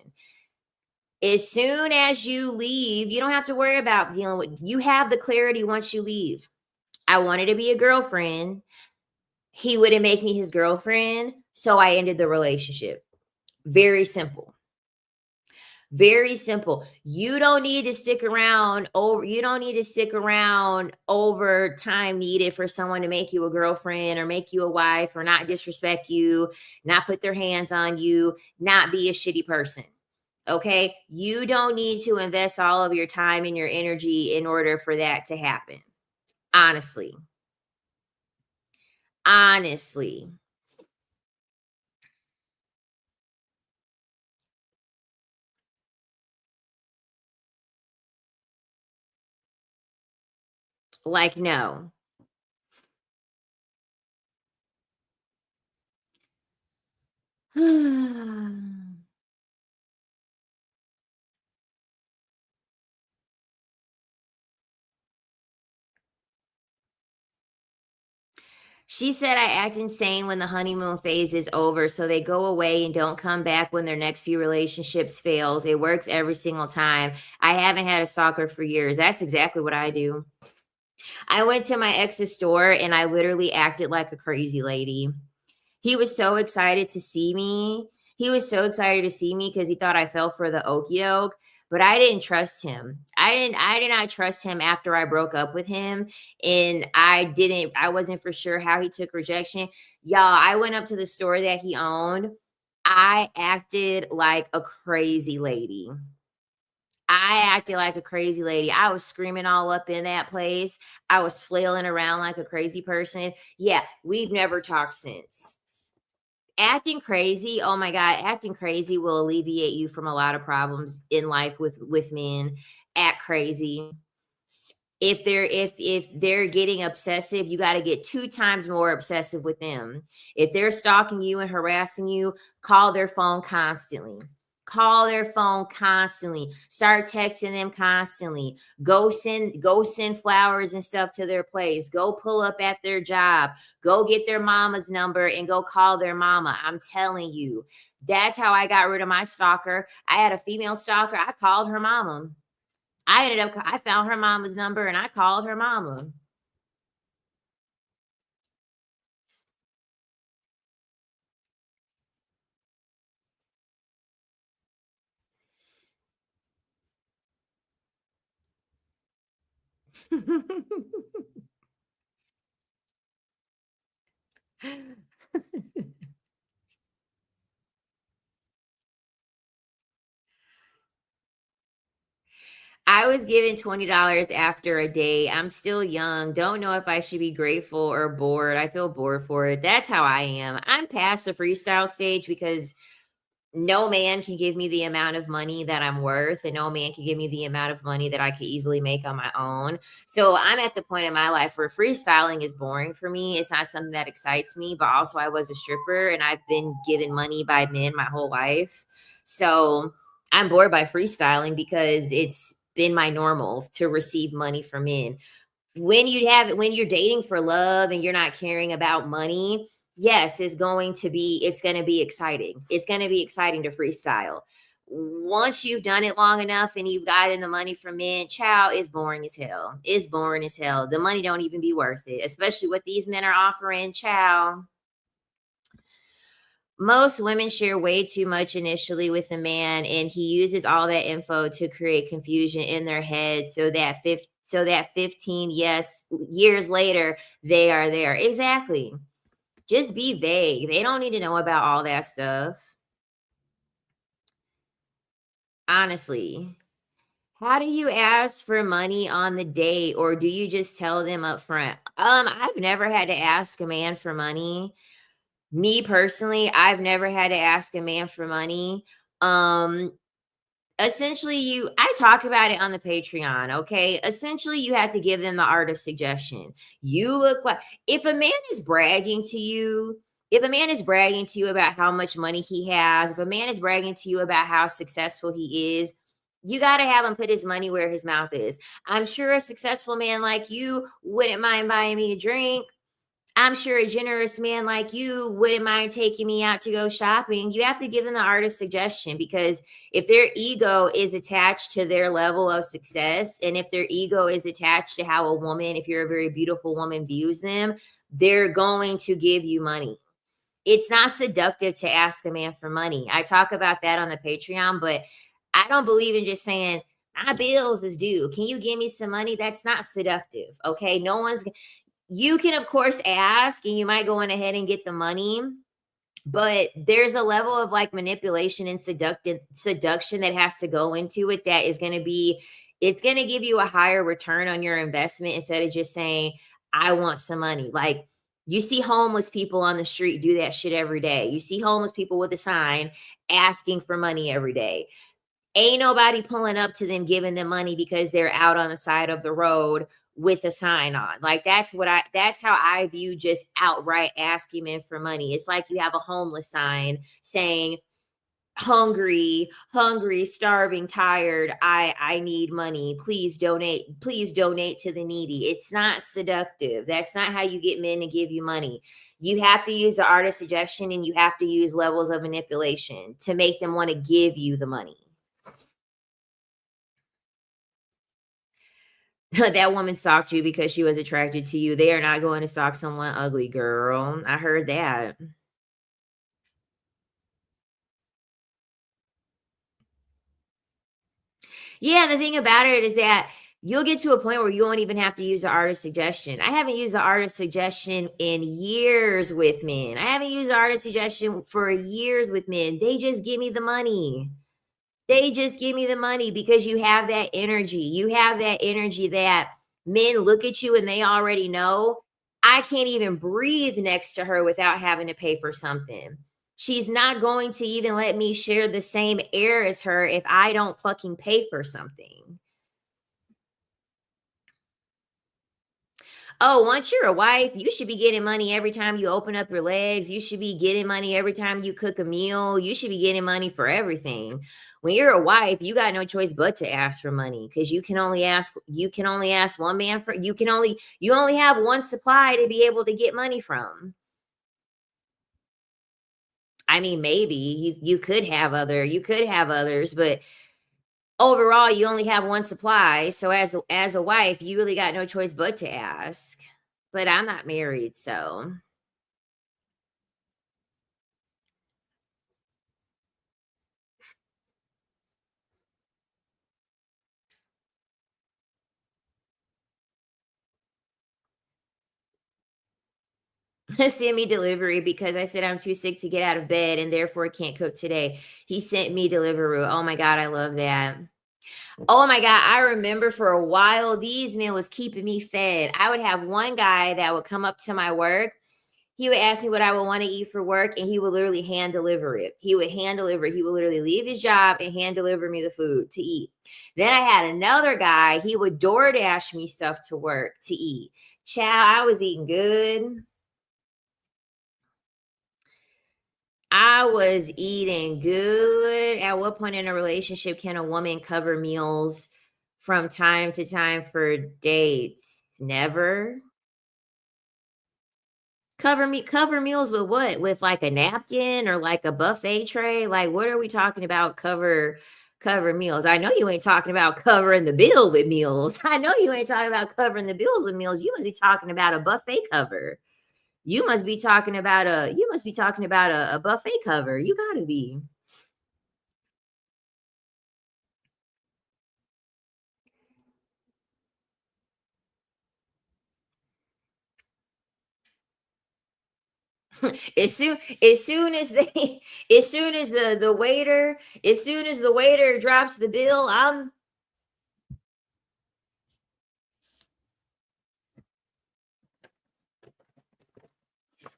As soon as you leave, you don't have to worry about dealing with, you have the clarity once you leave. I wanted to be a girlfriend. He wouldn't make me his girlfriend, so I ended the relationship. Very simple. Very simple. You don't need to stick around over you don't need to stick around over time needed for someone to make you a girlfriend or make you a wife or not disrespect you, not put their hands on you, not be a shitty person. Okay? You don't need to invest all of your time and your energy in order for that to happen. Honestly. Honestly. Like no. She said I act insane when the honeymoon phase is over, so they go away and don't come back when their next few relationships fails. It works every single time. I haven't had a stalker for years. That's exactly what I do. I went to my ex's store and I literally acted like a crazy lady. He was so excited to see me. He was so excited to see me because he thought I fell for the okey doke, but I didn't trust him. I did not trust him after I broke up with him. And I wasn't for sure how he took rejection. Y'all, I went up to the store that he owned. I acted like a crazy lady. I acted like a crazy lady. I was screaming all up in that place. I was flailing around like a crazy person. Yeah, we've never talked since. Acting crazy, oh my god, acting crazy will alleviate you from a lot of problems in life with men. Act crazy. If they're getting obsessive, you got to get 2 times more obsessive with them. If they're stalking you and harassing you, call their phone constantly. Call their phone constantly. Start texting them constantly. Go send flowers and stuff to their place. Go pull up at their job. Go get their mama's number and go call their mama. I'm telling you. That's how I got rid of my stalker. I had a female stalker. I called her mama. I found her mama's number and I called her mama. I was given $20 after a day. I'm still young. Don't know if I should be grateful or bored. I feel bored for it. That's how I am. I'm past the freestyle stage because no man can give me the amount of money that I'm worth, and no man can give me the amount of money that I could easily make on my own. So I'm at the point in my life where freestyling is boring for me. It's not something that excites me, but also I was a stripper and I've been given money by men my whole life. So I'm bored by freestyling because it's been my normal to receive money from men. When you're dating for love and you're not caring about money, yes, it's going to be exciting. It's going to be exciting to freestyle. Once you've done it long enough and you've gotten the money from men, chow, is boring as hell. It's boring as hell. The money don't even be worth it, especially what these men are offering, chow. Most women share way too much initially with a man, and he uses all that info to create confusion in their head so that 15 years later they are there. Exactly. Just be vague. They don't need to know about all that stuff. Honestly. How do you ask for money on the date, or do you just tell them up front? I've never had to ask a man for money. Me personally, I've never had to ask a man for money. Um, essentially, I talk about it on the Patreon, okay? Essentially, you have to give them the art of suggestion. You look like if a man is bragging to you, if a man is bragging to you about how much money he has, if a man is bragging to you about how successful he is, you got to have him put his money where his mouth is. I'm sure a successful man like you wouldn't mind buying me a drink. I'm sure a generous man like you wouldn't mind taking me out to go shopping. You have to give them the artist suggestion because if their ego is attached to their level of success, and if their ego is attached to how a woman, if you're a very beautiful woman, views them, they're going to give you money. It's not seductive to ask a man for money. I talk about that on the Patreon, but I don't believe in just saying, my bills is due. Can you give me some money? That's not seductive. Okay. No one's, you can, of course, ask and you might go on ahead and get the money, but there's a level of like manipulation and seduction that has to go into it that is going to be, it's going to give you a higher return on your investment instead of just saying, I want some money. Like, you see homeless people on the street do that shit every day. You see homeless people with a sign asking for money every day. Ain't nobody pulling up to them giving them money because they're out on the side of the road with a sign on. Like, that's how I view just outright asking men for money. It's like you have a homeless sign saying, hungry, hungry, starving, tired, I need money. Please donate to the needy. It's not seductive. That's not how you get men to give you money. You have to use the art of suggestion and you have to use levels of manipulation to make them want to give you the money. That woman stalked you because she was attracted to you. They are not going to stalk someone ugly, girl. I heard that. Yeah, the thing about it is that you'll get to a point where you won't even have to use the artist suggestion. I haven't used the artist suggestion in years with men. I haven't used the artist suggestion for years with men. They just give me the money. They just give me the money because you have that energy. You have that energy that men look at you and they already know, I can't even breathe next to her without having to pay for something. She's not going to even let me share the same air as her if I don't fucking pay for something. Oh, once you're a wife, you should be getting money every time you open up your legs. You should be getting money every time you cook a meal. You should be getting money for everything. When you're a wife, you got no choice but to ask for money because you can only ask one man for you only have one supply to be able to get money from. I mean, maybe you could have others, but overall you only have one supply. So as a wife, you really got no choice but to ask. But I'm not married, so send me delivery because I said I'm too sick to get out of bed and therefore can't cook today. He sent me Deliveroo. Oh my god, I love that. Oh my god, I remember for a while these men was keeping me fed. I would have one guy that would come up to my work. He would ask me what I would want to eat for work and he would literally hand deliver it. He would hand deliver. He would literally leave his job and hand deliver me the food to eat. Then I had another guy, he would DoorDash me stuff to work to eat. Child, I was eating good. I was eating good. At what point in a relationship can a woman cover meals from time to time for dates? Never. Cover meals with what? With like a napkin or like a buffet tray? Like what are we talking about cover meals? I know you ain't talking about covering the bill with meals. I know you ain't talking about covering the bills with meals. You must be talking about a buffet cover. You must be talking about a buffet cover. You gotta be. As soon as they as soon as the waiter drops the bill, I'm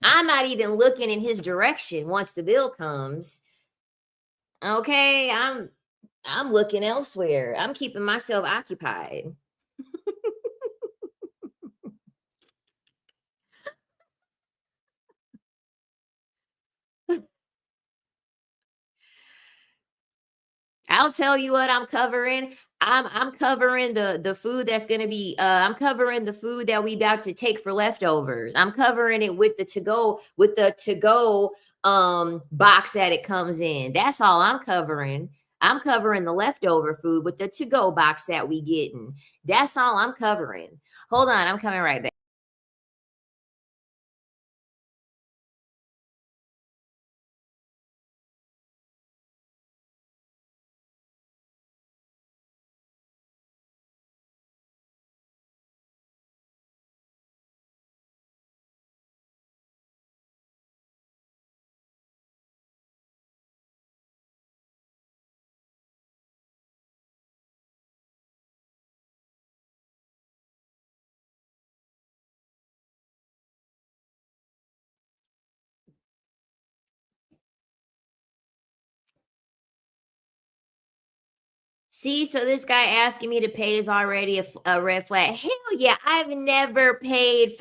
not even looking in his direction once the bill comes. Okay, I'm looking elsewhere. I'm keeping myself occupied. I'll tell you what I'm covering. I'm covering the food that's gonna be I'm covering the food that we about to take for leftovers. I'm covering it with the to go box that it comes in. That's all I'm covering. I'm covering the leftover food with the to go box that we getting. That's all I'm covering. Hold on, I'm coming right back. See, so this guy asking me to pay is already a red flag. Hell yeah, I've never paid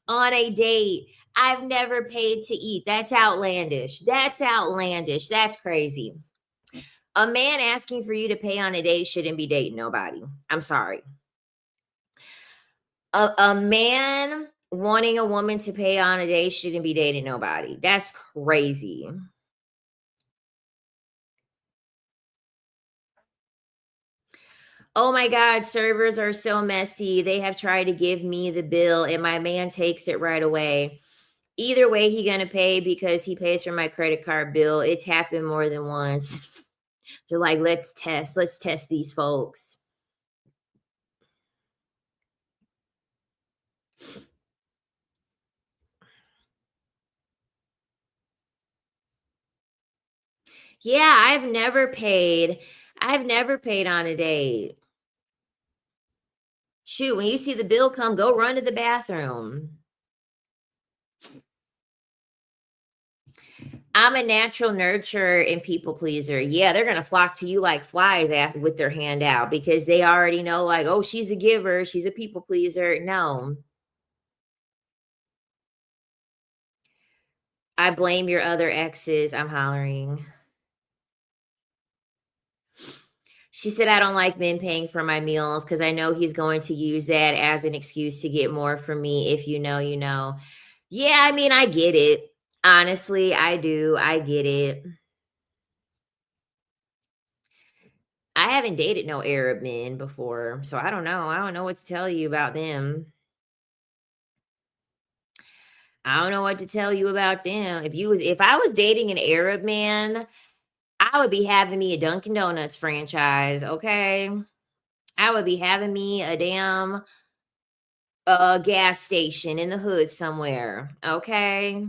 on a date. I've never paid to eat. That's outlandish. That's outlandish. That's crazy. A man asking for you to pay on a date shouldn't be dating nobody. I'm sorry. A man wanting a woman to pay on a date shouldn't be dating nobody. That's crazy. Oh my God, servers are so messy. They have tried to give me the bill and my man takes it right away. Either way, he gonna pay because he pays for my credit card bill. It's happened more than once. They're like, let's test these folks. Yeah, I've never paid on a date. Shoot, when you see the bill come, go run to the bathroom. I'm a natural nurturer and people pleaser. Yeah, they're gonna flock to you like flies after with their hand out because they already know, like, oh, she's a giver, she's a people pleaser. No, I blame your other exes. I'm hollering. She said, I don't like men paying for my meals because I know he's going to use that as an excuse to get more from me. If you know, you know. Yeah, I mean, I get it. Honestly, I do. I get it. I haven't dated no Arab men before, so I don't know. I don't know what to tell you about them. I don't know what to tell you about them. If I was dating an Arab man, I would be having me a Dunkin' Donuts franchise, okay? I would be having me a damn gas station in the hood somewhere, okay?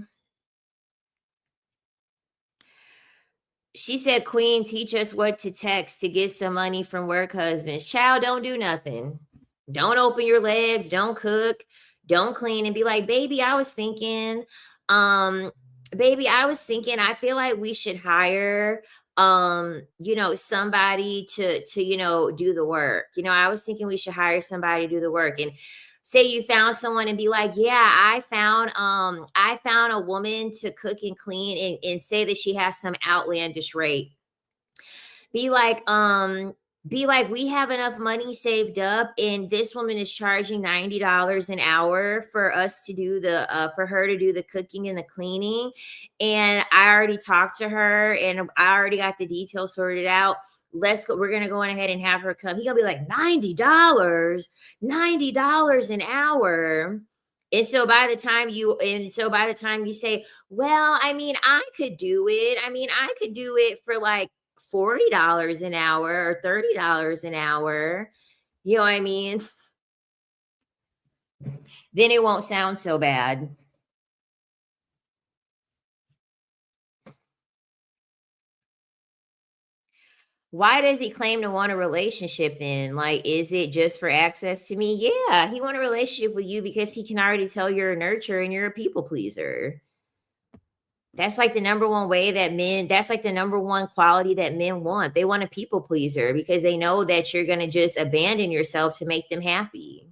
She said, Queen, teach us what to text to get some money from work husbands. Child, don't do nothing. Don't open your legs, don't cook, don't clean, and be like, um, I was thinking, I feel like we should hire somebody to do the work. I was thinking we should hire somebody to do the work. And say you found someone and be like, yeah, I found a woman to cook and clean, and say that she has some outlandish rate. Be like, we have enough money saved up, and this woman is charging $90 an hour for us to do for her to do the cooking and the cleaning. And I already talked to her and I already got the details sorted out. Let's go. We're gonna go on ahead and have her come. He gonna be like, $90 an hour. And so by the time you say, well, I mean, I could do it. I mean, I could do it for like $40 an hour or $30 an hour. You know what I mean? Then it won't sound so bad. Why does he claim to want a relationship then? Like, is it just for access to me? Yeah, he want a relationship with you because he can already tell you're a nurturer and you're a people pleaser. That's like the number one way that men, that's like the number one quality that men want. They want a people pleaser because they know that you're going to just abandon yourself to make them happy.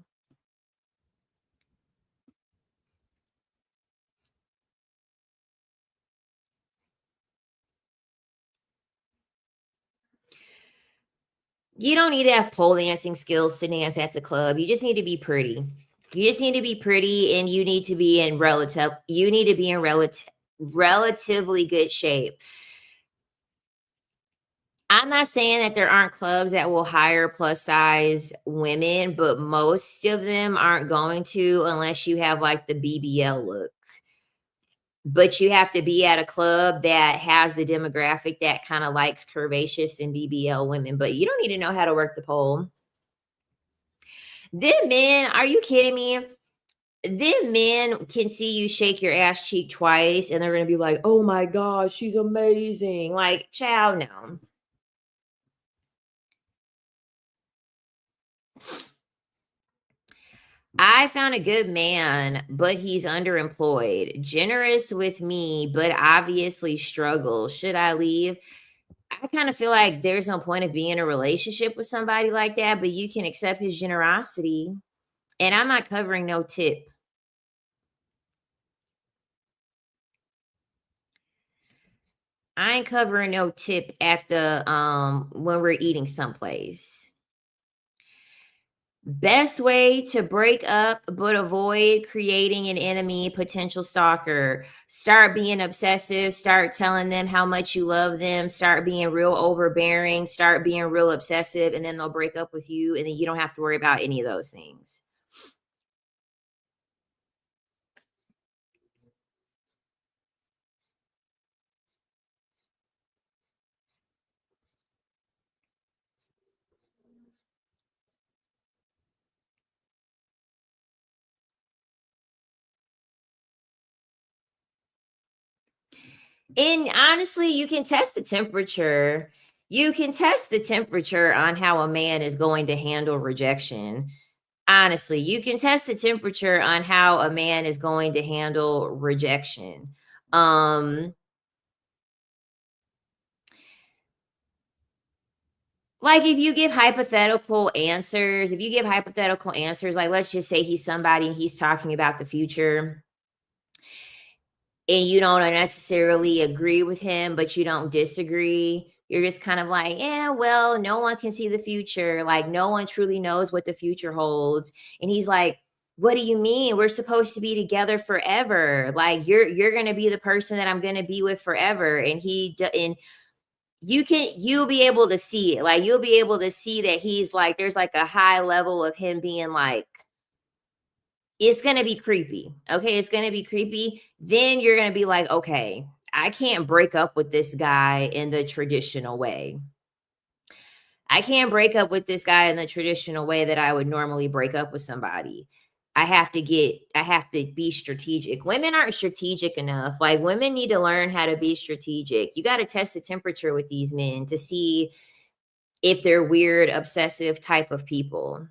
You don't need to have pole dancing skills to dance at the club. You just need to be pretty. You just need to be pretty and you need to be in relatively good shape. I'm not saying that there aren't clubs that will hire plus size women, but most of them aren't going to unless you have like the BBL look. But you have to be at a club that has the demographic that kind of likes curvaceous and BBL women, but you don't need to know how to work the pole. Then men, are you kidding me? Then men can see you shake your ass cheek twice and they're gonna be like, oh my God, she's amazing. Like, child, no. I found a good man, but he's underemployed. Generous with me, but obviously struggles. Should I leave? I kind of feel like there's no point of being in a relationship with somebody like that, but you can accept his generosity. And I'm not covering no tip. I ain't covering no tip at the when we're eating someplace. Best way to break up but avoid creating an enemy, potential stalker. Start being obsessive, start telling them how much you love them, start being real overbearing, start being real obsessive, and then they'll break up with you, and then you don't have to worry about any of those things. And honestly, you can test the temperature. You can test the temperature on how a man is going to handle rejection. Honestly, you can test the temperature on how a man is going to handle rejection. Um, like if you give hypothetical answers, like let's just say he's somebody and he's talking about the future and you don't necessarily agree with him, but you don't disagree. You're just kind of like, yeah, well, no one can see the future. Like, no one truly knows what the future holds. And he's like, what do you mean? We're supposed to be together forever. Like, you're gonna be the person that I'm gonna be with forever. And you'll be able to see it. Like, you'll be able to see that he's like, there's like a high level of him being like, it's gonna be creepy. Okay, it's gonna be creepy. Then you're gonna be like, okay, I can't break up with this guy in the traditional way. I can't break up with this guy in the traditional way that I would normally break up with somebody. I have to be strategic. Women aren't strategic enough. Like women need to learn how to be strategic. You got to test the temperature with these men to see if they're weird, obsessive type of people.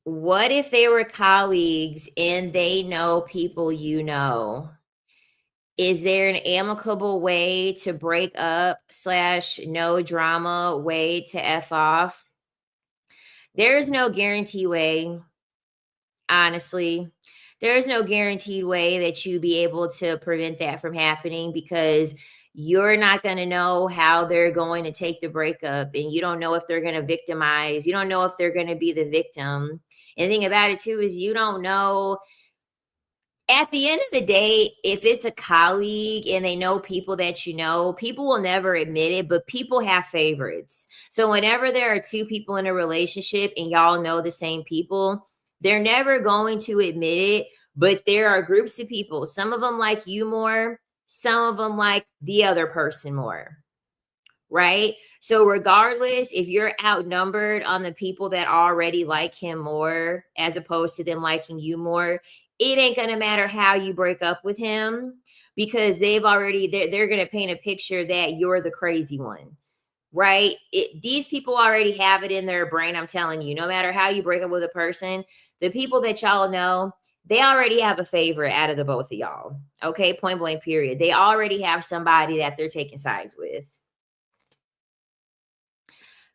What if they were colleagues and they know people you know? Is there an amicable way to break up slash no drama way to F off? There's no guarantee way, honestly. There's no guaranteed way that you be able to prevent that from happening because you're not going to know how they're going to take the breakup and you don't know if they're going to victimize. You don't know if they're going to be the victim. And the thing about it too is you don't know at the end of the day, if it's a colleague and they know people that you know, people will never admit it, but people have favorites. So whenever there are two people in a relationship and y'all know the same people, they're never going to admit it, but there are groups of people. Some of them like you more, some of them like the other person more. Right. So, regardless, if you're outnumbered on the people that already like him more, as opposed to them liking you more, it ain't going to matter how you break up with him because they're going to paint a picture that you're the crazy one. Right. These people already have it in their brain. I'm telling you, no matter how you break up with a person, the people that y'all know, they already have a favorite out of the both of y'all. Okay. Point blank, period. They already have somebody that they're taking sides with.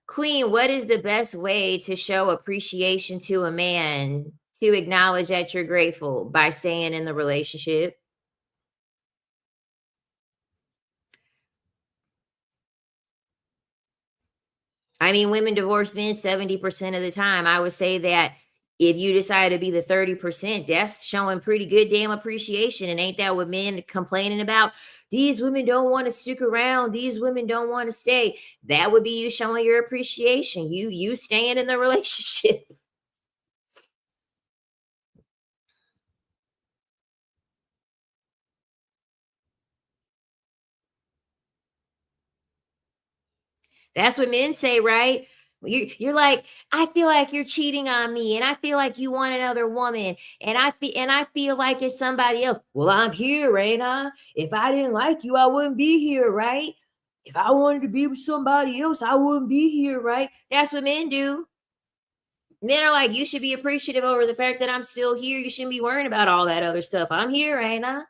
Queen, what is the best way to show appreciation to a man to acknowledge that you're grateful by staying in the relationship? I mean, women divorce men 70% of the time. I would say that if you decide to be the 30%, that's showing pretty good damn appreciation. And ain't that what men complaining about? These women don't want to stick around. These women don't want to stay. That would be you showing your appreciation. You staying in the relationship. That's what men say, right? You're like, I feel like you're cheating on me, and I feel like you want another woman, and I feel like it's somebody else. Well, I'm here, ain't I? If I didn't like you, I wouldn't be here, right? If I wanted to be with somebody else, I wouldn't be here, right? That's what men do. Men are like, you should be appreciative over the fact that I'm still here. You shouldn't be worrying about all that other stuff. I'm here, ain't I?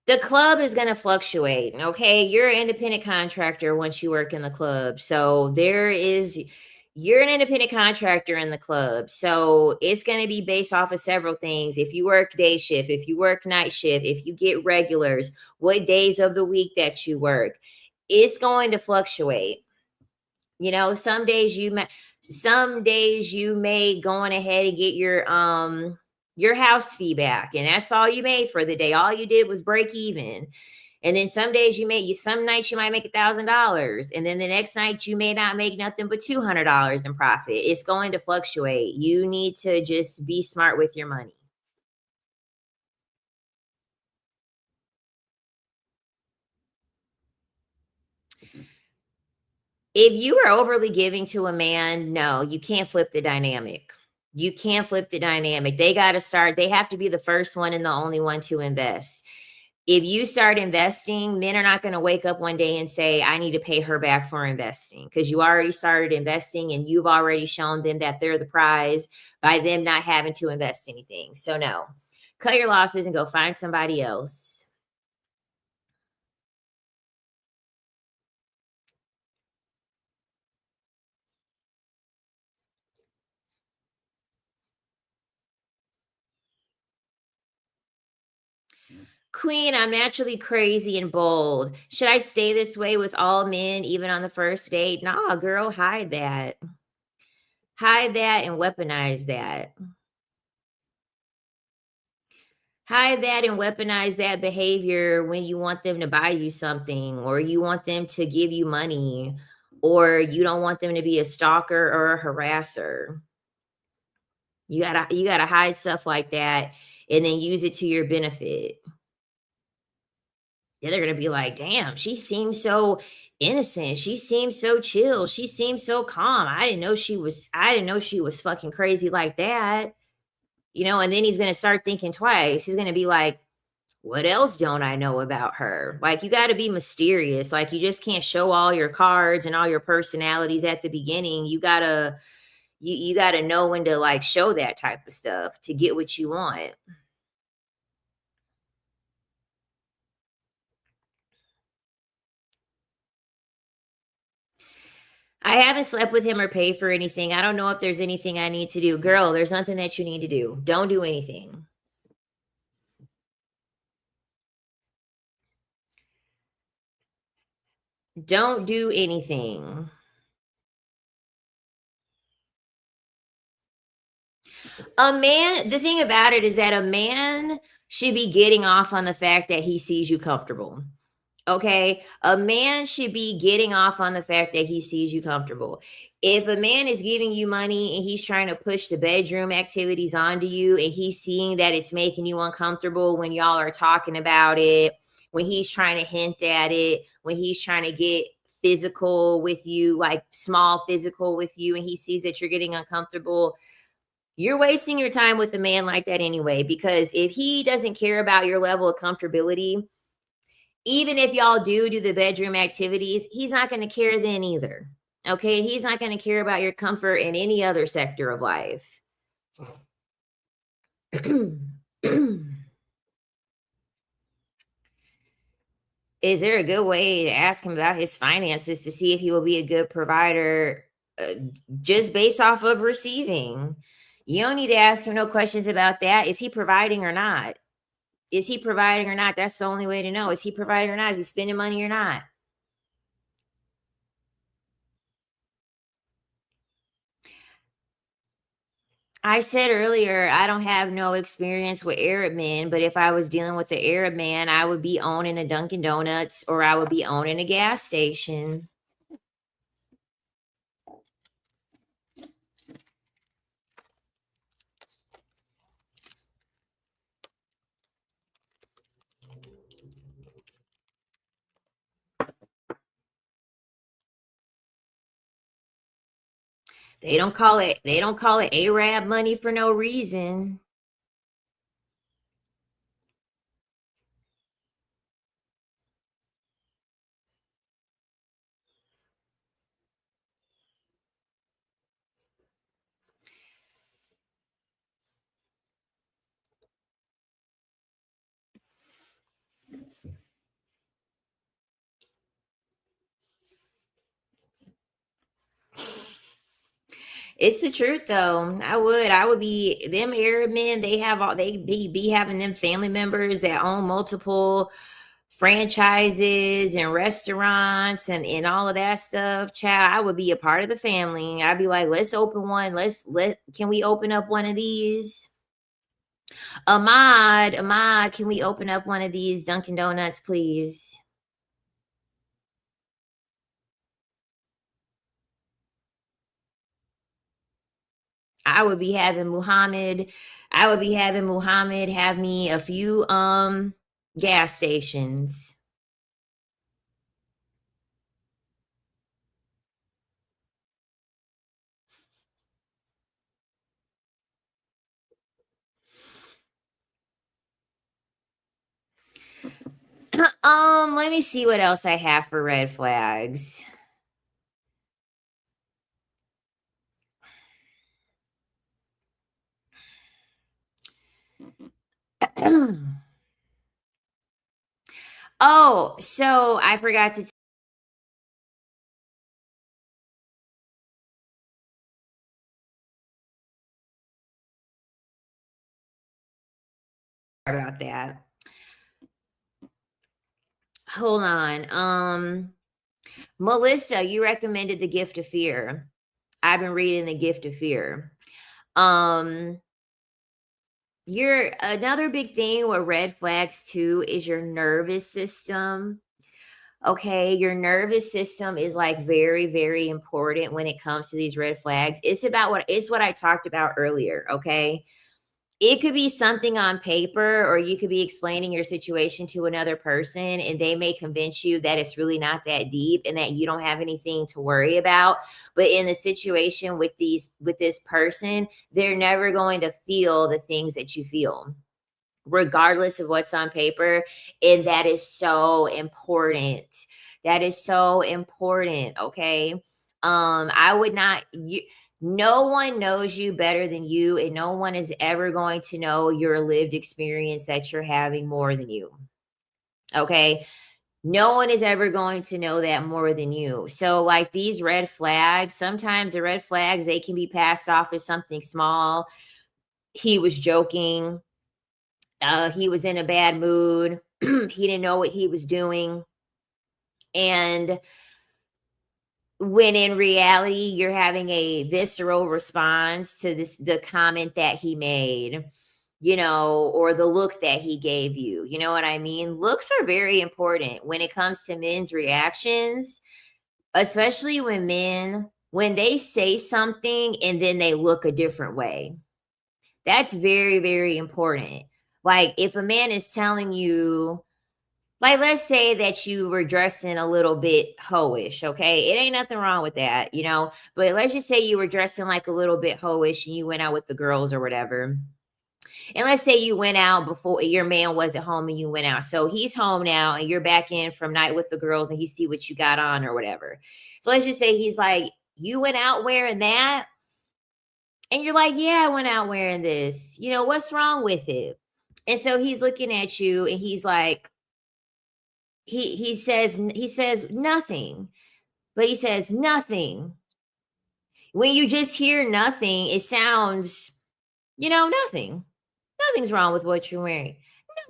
The club is going to fluctuate. Okay. You're an independent contractor once you work in the club. So you're an independent contractor in the club. So it's going to be based off of several things. If you work day shift, if you work night shift, if you get regulars, what days of the week that you work, it's going to fluctuate. You know, some days you may go on ahead and get your house fee back, and that's all you made for the day. All you did was break even. And then some days some nights you might make $1,000, and then the next night you may not make nothing but $200 in profit. It's going to fluctuate. You need to just be smart with your money. If you are overly giving to a man, no, you can't flip the dynamic. You can't flip the dynamic. They have to be the first one and the only one to invest. If you start investing, men are not going to wake up one day and say, I need to pay her back for investing, because you already started investing and you've already shown them that they're the prize by them not having to invest anything. So, no, cut your losses and go find somebody else. Queen, I'm naturally crazy and bold. Should I stay this way with all men, even on the first date? Nah, girl, hide that. Hide that and weaponize that. Hide that and weaponize that behavior when you want them to buy you something, or you want them to give you money, or you don't want them to be a stalker or a harasser. You gotta hide stuff like that and then use it to your benefit. Yeah, they're gonna be like, damn, she seems so innocent. She seems so chill. She seems so calm. I didn't know she was fucking crazy like that. And then he's gonna start thinking twice. He's gonna be like, what else don't I know about her? Like, you gotta be mysterious. Like, you just can't show all your cards and all your personalities at the beginning. You gotta know when to like show that type of stuff to get what you want. I haven't slept with him or paid for anything. I don't know if there's anything I need to do. Girl, there's nothing that you need to do. Don't do anything. Don't do anything. The thing about it is that a man should be getting off on the fact that he sees you comfortable. Okay. A man should be getting off on the fact that he sees you comfortable. If a man is giving you money and he's trying to push the bedroom activities onto you, and he's seeing that it's making you uncomfortable when y'all are talking about it, when he's trying to hint at it, when he's trying to get physical with you, like small physical with you, and he sees that you're getting uncomfortable, you're wasting your time with a man like that anyway. Because if he doesn't care about your level of comfortability, even if y'all do the bedroom activities, he's not going to care then either. Okay. He's not going to care about your comfort in any other sector of life. Is there a good way to ask him about his finances to see if he will be a good provider, uh, just based off of receiving? You don't need to ask him no questions about that. Is he providing or not? Is he providing or not? That's the only way to know. Is he providing or not? Is he spending money or not? I said earlier, I don't have no experience with Arab men, but if I was dealing with the Arab man, I would be owning a Dunkin' Donuts, or I would be owning a gas station. They don't call it Arab money for no reason. It's the truth though. I would be them Arab men, they have all be having them family members that own multiple franchises and restaurants and all of that stuff. Child, I would be a part of the family. I'd be like, let's open one. Can we open up one of these? Ahmad, can we open up one of these Dunkin' Donuts, please? I would be having Muhammad, I would be having Muhammad have me a few gas stations. Let me see what else I have for red flags. Oh, so I forgot to talk about that. Hold on. Melissa, you recommended The Gift of Fear. I've been reading The Gift of Fear. Um, you're another big thing with red flags too is your nervous system. Okay, your nervous system is like very, very important when it comes to these red flags. It's what I talked about earlier. Okay, it could be something on paper, or you could be explaining your situation to another person, and they may convince you that it's really not that deep and that you don't have anything to worry about. But in the situation with this person, they're never going to feel the things that you feel, regardless of what's on paper. And that is so important. That is so important. Okay. I would not you No one knows you better than you, and no one is ever going to know your lived experience that you're having more than you. Okay. No one is ever going to know that more than you. So, like these red flags, sometimes the red flags, they can be passed off as something small. He was joking. He was in a bad mood. He didn't know what he was doing. And when in reality, you're having a visceral response to the comment that he made, or the look that he gave you. You know what I mean? Looks are very important when it comes to men's reactions, especially when they say something and then they look a different way. That's very, very important. Like if a man is telling you, like, let's say that you were dressing a little bit hoish, okay? It ain't nothing wrong with that, but let's just say you were dressing like a little bit hoish and you went out with the girls or whatever. And let's say you went out before your man wasn't home and you went out. So he's home now and you're back in from night with the girls and he see what you got on or whatever. So let's just say he's like, you went out wearing that? And you're like, yeah, I went out wearing this. What's wrong with it? And so he's looking at you and he's like, he says nothing, but he says nothing. When you just hear nothing, it sounds, nothing. Nothing's wrong with what you're wearing.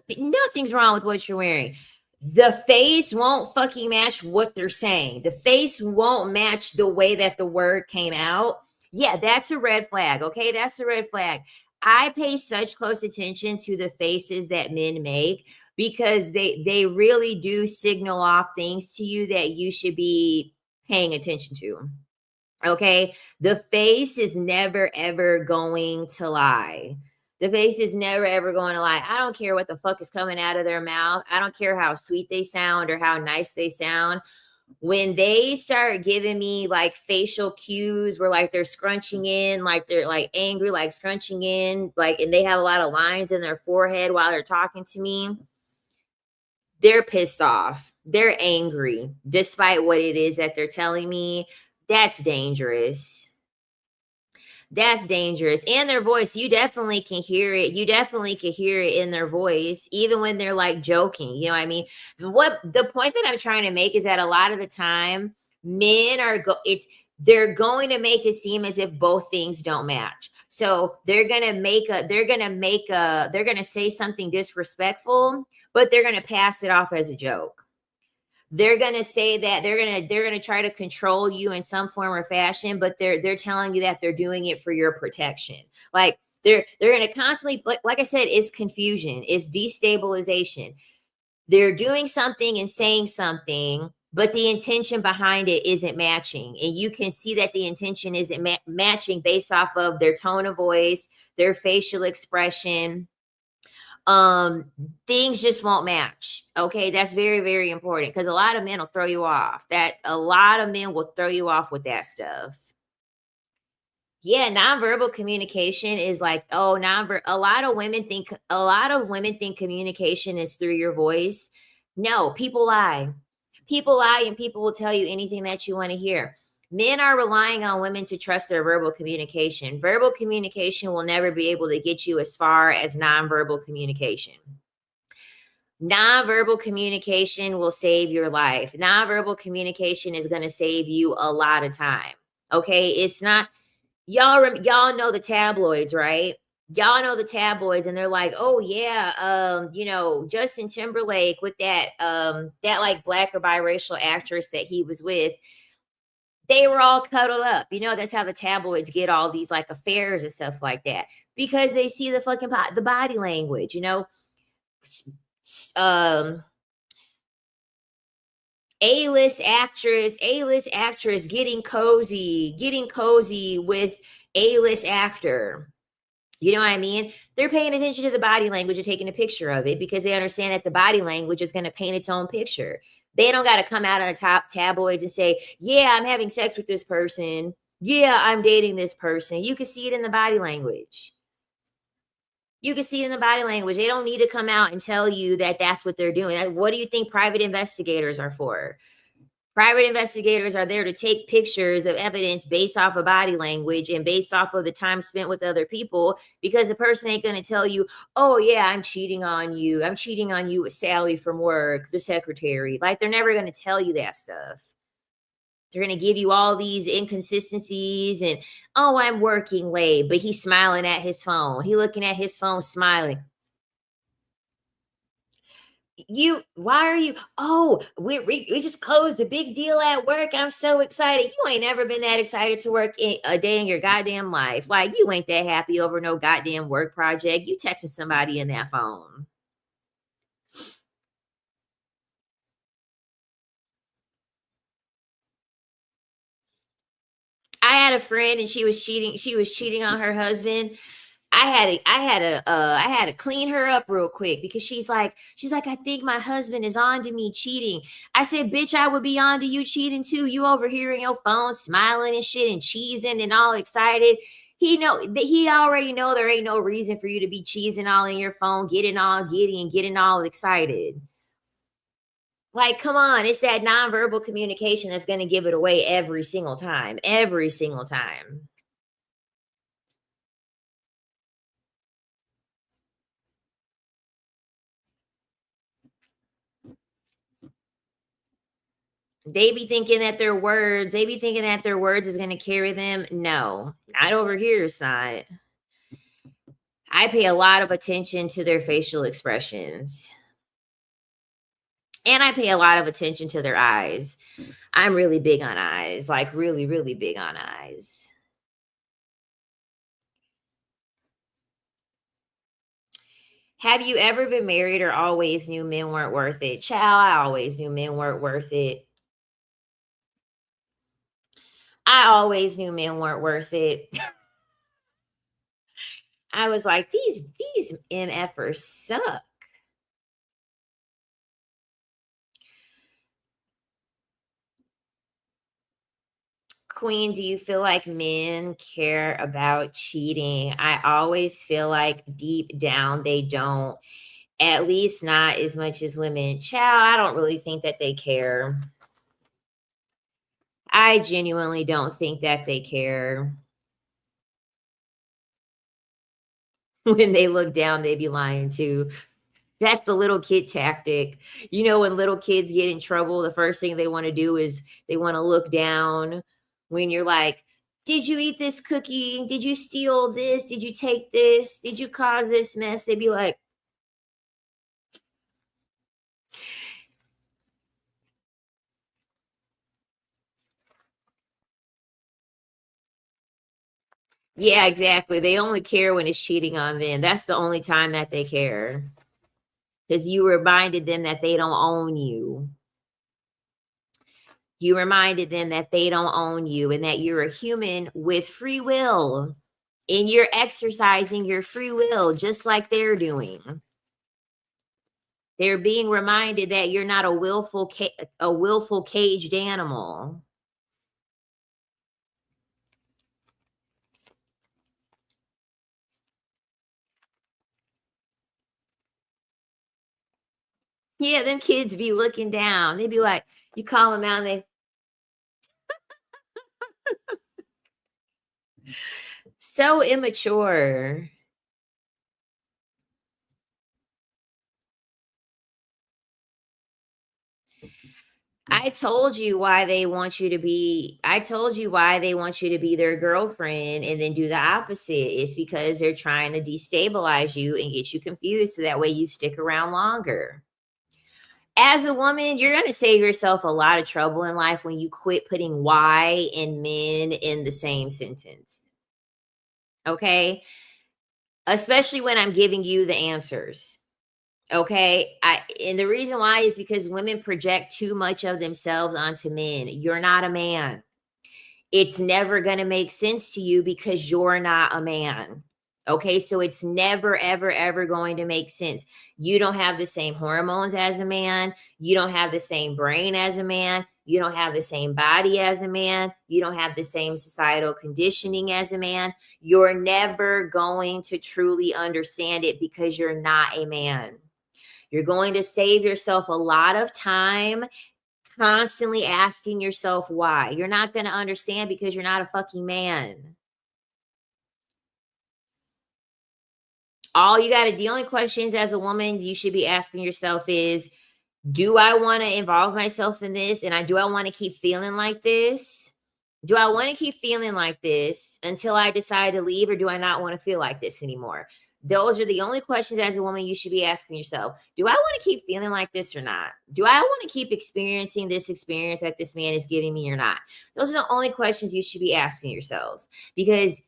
Nothing's wrong with what you're wearing. The face won't fucking match what they're saying. The face won't match the way that the word came out. Yeah, that's a red flag. Okay, that's a red flag. I pay such close attention to the faces that men make because they really do signal off things to you that you should be paying attention to. Okay. The face is never ever going to lie. The face is never ever going to lie. I don't care what the fuck is coming out of their mouth. I don't care how sweet they sound or how nice they sound. When they start giving me like facial cues where like they're scrunching in, like they're like angry, like scrunching in, like, and they have a lot of lines in their forehead while they're talking to me, they're pissed off. They're angry despite what it is that they're telling me. That's dangerous. That's dangerous. And their voice, you definitely can hear it. You definitely can hear it in their voice, even when they're like joking. You know what I mean? What the point that I'm trying to make is that a lot of the time, men are it's they're going to make it seem as if both things don't match. So they're going to say something disrespectful, but they're going to pass it off as a joke. They're going to say that they're going to try to control you in some form or fashion, but they're telling you that they're doing it for your protection. Like they're going to constantly, like I said, it's confusion, it's destabilization. They're doing something and saying something, but the intention behind it isn't matching. And you can see that the intention isn't matching based off of their tone of voice, their facial expression. um Things just won't match. Okay, that's very, very important, because a lot of men will throw you off. That A lot of men will throw you off with that stuff. Yeah, nonverbal communication is like, oh, nonver a lot of women think communication is through your voice. No, people lie. People lie, and people will tell you anything that you want to hear. Men are relying on women to trust their verbal communication. Verbal communication will never be able to get you as far as nonverbal communication. Nonverbal communication will save your life. Nonverbal communication is going to save you a lot of time. Okay, it's not. Y'all know the tabloids, right? Y'all know the tabloids, and they're like, oh yeah, Justin Timberlake with that like black or biracial actress that he was with, they were all cuddled up. That's how the tabloids get all these like affairs and stuff like that, because they see the fucking the body language. Um A-list actress getting cozy with A-list actor. You know what I mean? They're paying attention to the body language and taking a picture of it, because they understand that the body language is going to paint its own picture. They don't got to come out on the top tabloids and say, yeah, I'm having sex with this person. Yeah, I'm dating this person. You can see it in the body language. You can see it in the body language. They don't need to come out and tell you that that's what they're doing. What do you think private investigators are for? Private investigators are there to take pictures of evidence based off of body language and based off of the time spent with other people, because the person ain't going to tell you, oh, yeah, I'm cheating on you. I'm cheating on you with Sally from work, the secretary. Like, they're never going to tell you that stuff. They're going to give you all these inconsistencies and, oh, I'm working late, but he's smiling at his phone. He looking at his phone, smiling. Why are you, oh, we just closed a big deal at work. I'm so excited. You ain't never been that excited to work a day in your goddamn life. Like, you ain't that happy over no goddamn work project. You texting somebody in that phone. I had a friend, and she was cheating on her husband. I had to clean her up real quick, because she's like, I think my husband is on to me cheating. I said, bitch, I would be on to you cheating too. You over here in your phone smiling and shit and cheesing and all excited. He already know there ain't no reason for you to be cheesing all in your phone, getting all giddy and getting all excited. Like, come on, it's that nonverbal communication that's going to give it away every single time. Every single time. They be thinking that their words is going to carry them. No, not over here, side. I pay a lot of attention to their facial expressions. And I pay a lot of attention to their eyes. I'm really big on eyes, like really, really big on eyes. Have you ever been married or always knew men weren't worth it? Child, I always knew men weren't worth it. I always knew men weren't worth it. I was like, these MFers suck. Queen, do you feel like men care about cheating? I always feel like deep down they don't, at least not as much as women. Child, I don't really think that they care. I genuinely don't think that they care. When they look down, they be lying too. That's the little kid tactic. When little kids get in trouble, the first thing they want to do is they want to look down. When you're like, did you eat this cookie? Did you steal this? Did you take this? Did you cause this mess? They'd be like, yeah, exactly. They only care when it's cheating on them. That's the only time that they care. Because you reminded them that they don't own you. You reminded them that they don't own you and that you're a human with free will. And you're exercising your free will just like they're doing. They're being reminded that you're not a willful caged animal. Yeah, them kids be looking down. They be like, you call them out and they so immature. I told you why they want you to be I told you why they want you to be their girlfriend and then do the opposite. It's because they're trying to destabilize you and get you confused so that way you stick around longer. As a woman, you're going to save yourself a lot of trouble in life when you quit putting why and men in the same sentence. Okay? Especially when I'm giving you the answers. Okay? And the reason why is because women project too much of themselves onto men. You're not a man. It's never going to make sense to you because you're not a man. Okay, so it's never, ever, ever going to make sense. You don't have the same hormones as a man. You don't have the same brain as a man. You don't have the same body as a man. You don't have the same societal conditioning as a man. You're never going to truly understand it because you're not a man. You're going to save yourself a lot of time constantly asking yourself why. You're not going to understand because you're not a fucking man. The only questions as a woman you should be asking yourself is, do I want to involve myself in this? And do I want to keep feeling like this? Do I want to keep feeling like this until I decide to leave, or do I not want to feel like this anymore? Those are the only questions as a woman you should be asking yourself. Do I want to keep feeling like this or not? Do I want to keep experiencing this experience that this man is giving me or not? Those are the only questions you should be asking yourself, because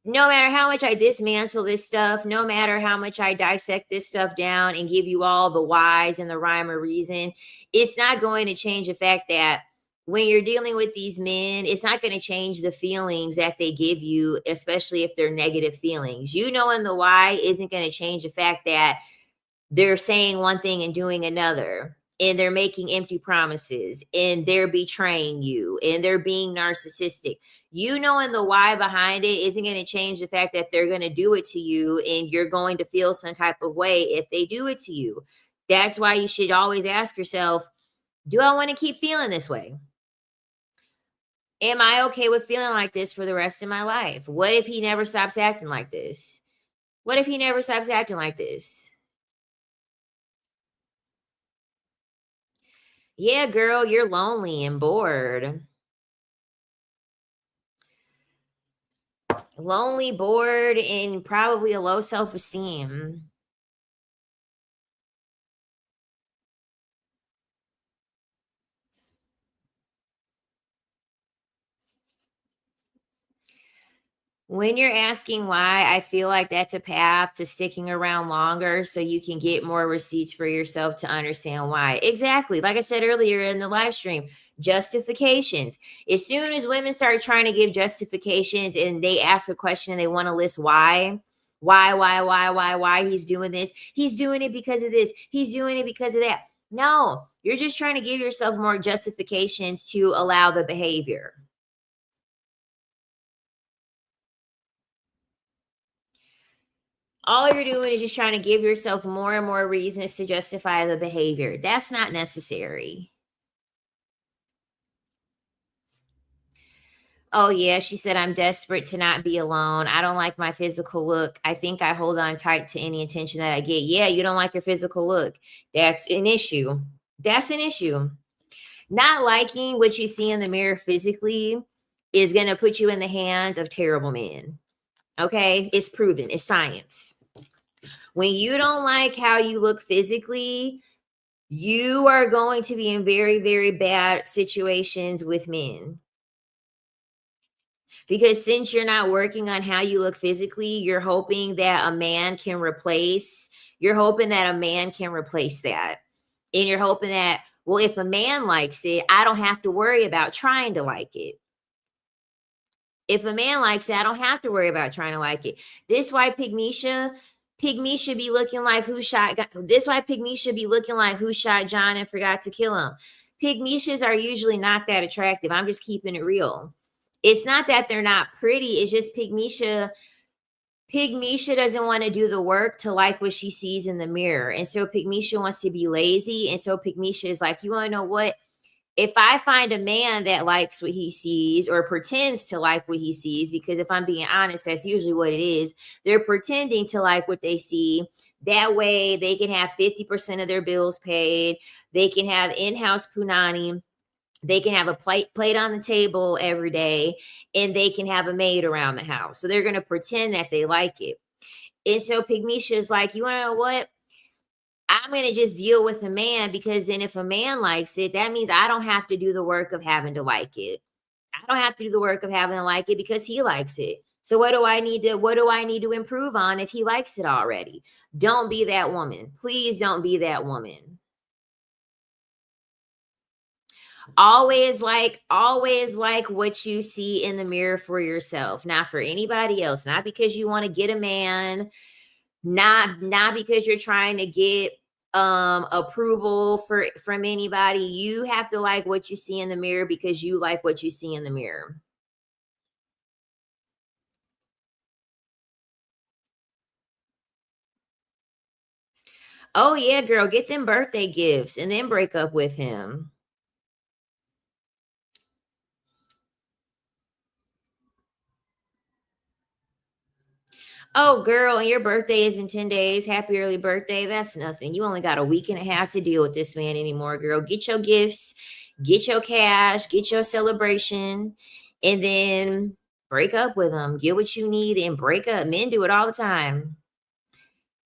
no matter how much I dismantle this stuff, no matter how much I dissect this stuff down and give you all the whys and the rhyme or reason, it's not going to change the fact that when you're dealing with these men, it's not going to change the feelings that they give you, especially if they're negative feelings. You knowing the why isn't going to change the fact that they're saying one thing and doing another, and they're making empty promises, and they're betraying you, and they're being narcissistic. You knowing the why behind it isn't going to change the fact that they're going to do it to you, and you're going to feel some type of way if they do it to you. That's why you should always ask yourself, do I want to keep feeling this way? Am I okay with feeling like this for the rest of my life? What if he never stops acting like this? What if he never stops acting like this? Yeah, girl, you're lonely and bored. Lonely, bored, and probably a low self-esteem. When you're asking why, I feel like that's a path to sticking around longer so you can get more receipts for yourself to understand why. Exactly. Like I said earlier in the live stream, justifications. As soon as women start trying to give justifications and they ask a question and they want to list why he's doing this, he's doing it because of this, he's doing it because of that. No, you're just trying to give yourself more justifications to allow the behavior. All you're doing is just trying to give yourself more and more reasons to justify the behavior. That's not necessary. Oh, yeah, she said, I'm desperate to not be alone. I don't like my physical look. I think I hold on tight to any attention that I get. Yeah, you don't like your physical look. That's an issue. That's an issue. Not liking what you see in the mirror physically is going to put you in the hands of terrible men. Okay? It's proven, it's science. When you don't like how you look physically, you are going to be in very, very bad situations with men. Because since you're not working on how you look physically, you're hoping that you're hoping that a man can replace that. And you're hoping that, well, if a man likes it, I don't have to worry about trying to like it. If a man likes it, I don't have to worry about trying to like it. This why Pygmy be looking like who shot. This why Pygmy be looking like who shot John and forgot to kill him. Pygmies are usually not that attractive. I'm just keeping it real. It's not that they're not pretty. It's just Pygmisha doesn't want to do the work to like what she sees in the mirror. And so Pygmisha wants to be lazy. And so Pygmisha is like, you want to know what? If I find a man that likes what he sees or pretends to like what he sees, because if I'm being honest, that's usually what it is. They're pretending to like what they see. That way they can have 50% of their bills paid. They can have in-house punani. They can have a plate on the table every day, and they can have a maid around the house. So they're going to pretend that they like it. And so Pygmisha is like, you want to know what? I'm going to just deal with a man, because then if a man likes it, that means I don't have to do the work of having to like it. I don't have to do the work of having to like it because he likes it. So what do I need to improve on if he likes it already? Don't be that woman. Please don't be that woman. Always like what you see in the mirror for yourself, not for anybody else. Not because you want to get a man, not because you're trying to get approval from anybody. You have to like what you see in the mirror because you like what you see in the mirror. Oh yeah, girl, get them birthday gifts and then break up with him. Oh, girl, and your birthday is in 10 days. Happy early birthday. That's nothing. You only got a week and a half to deal with this man anymore, girl. Get your gifts, get your cash, get your celebration, and then break up with him. Get what you need and break up. Men do it all the time.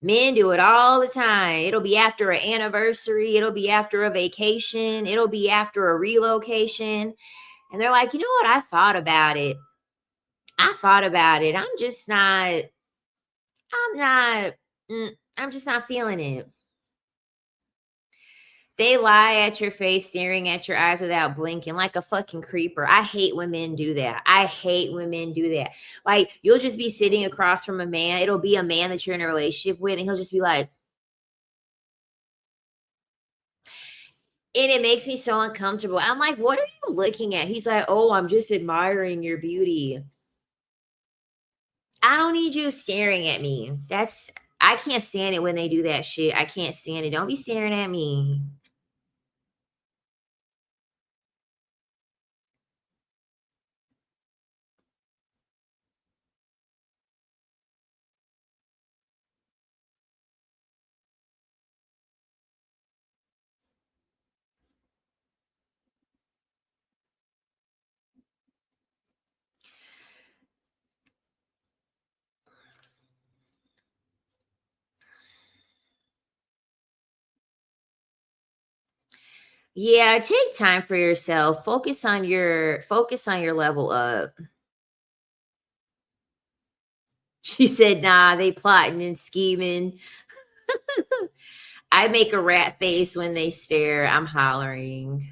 Men do it all the time. It'll be after an anniversary, it'll be after a vacation, it'll be after a relocation. And they're like, you know what? I thought about it. I thought about it. I'm not, I'm just not feeling it. They lie at your face, staring at your eyes without blinking like a fucking creeper. I hate when men do that. I hate when men do that. Like, you'll just be sitting across from a man. It'll be a man that you're in a relationship with, and he'll just be like, and it makes me so uncomfortable. I'm like, what are you looking at? He's like, oh, I'm just admiring your beauty. I don't need you staring at me. I can't stand it when they do that shit. I can't stand it. Don't be staring at me. Yeah, take time for yourself. Focus on your level up. She said, "Nah, they plotting and scheming." I make a rat face when they stare. I'm hollering.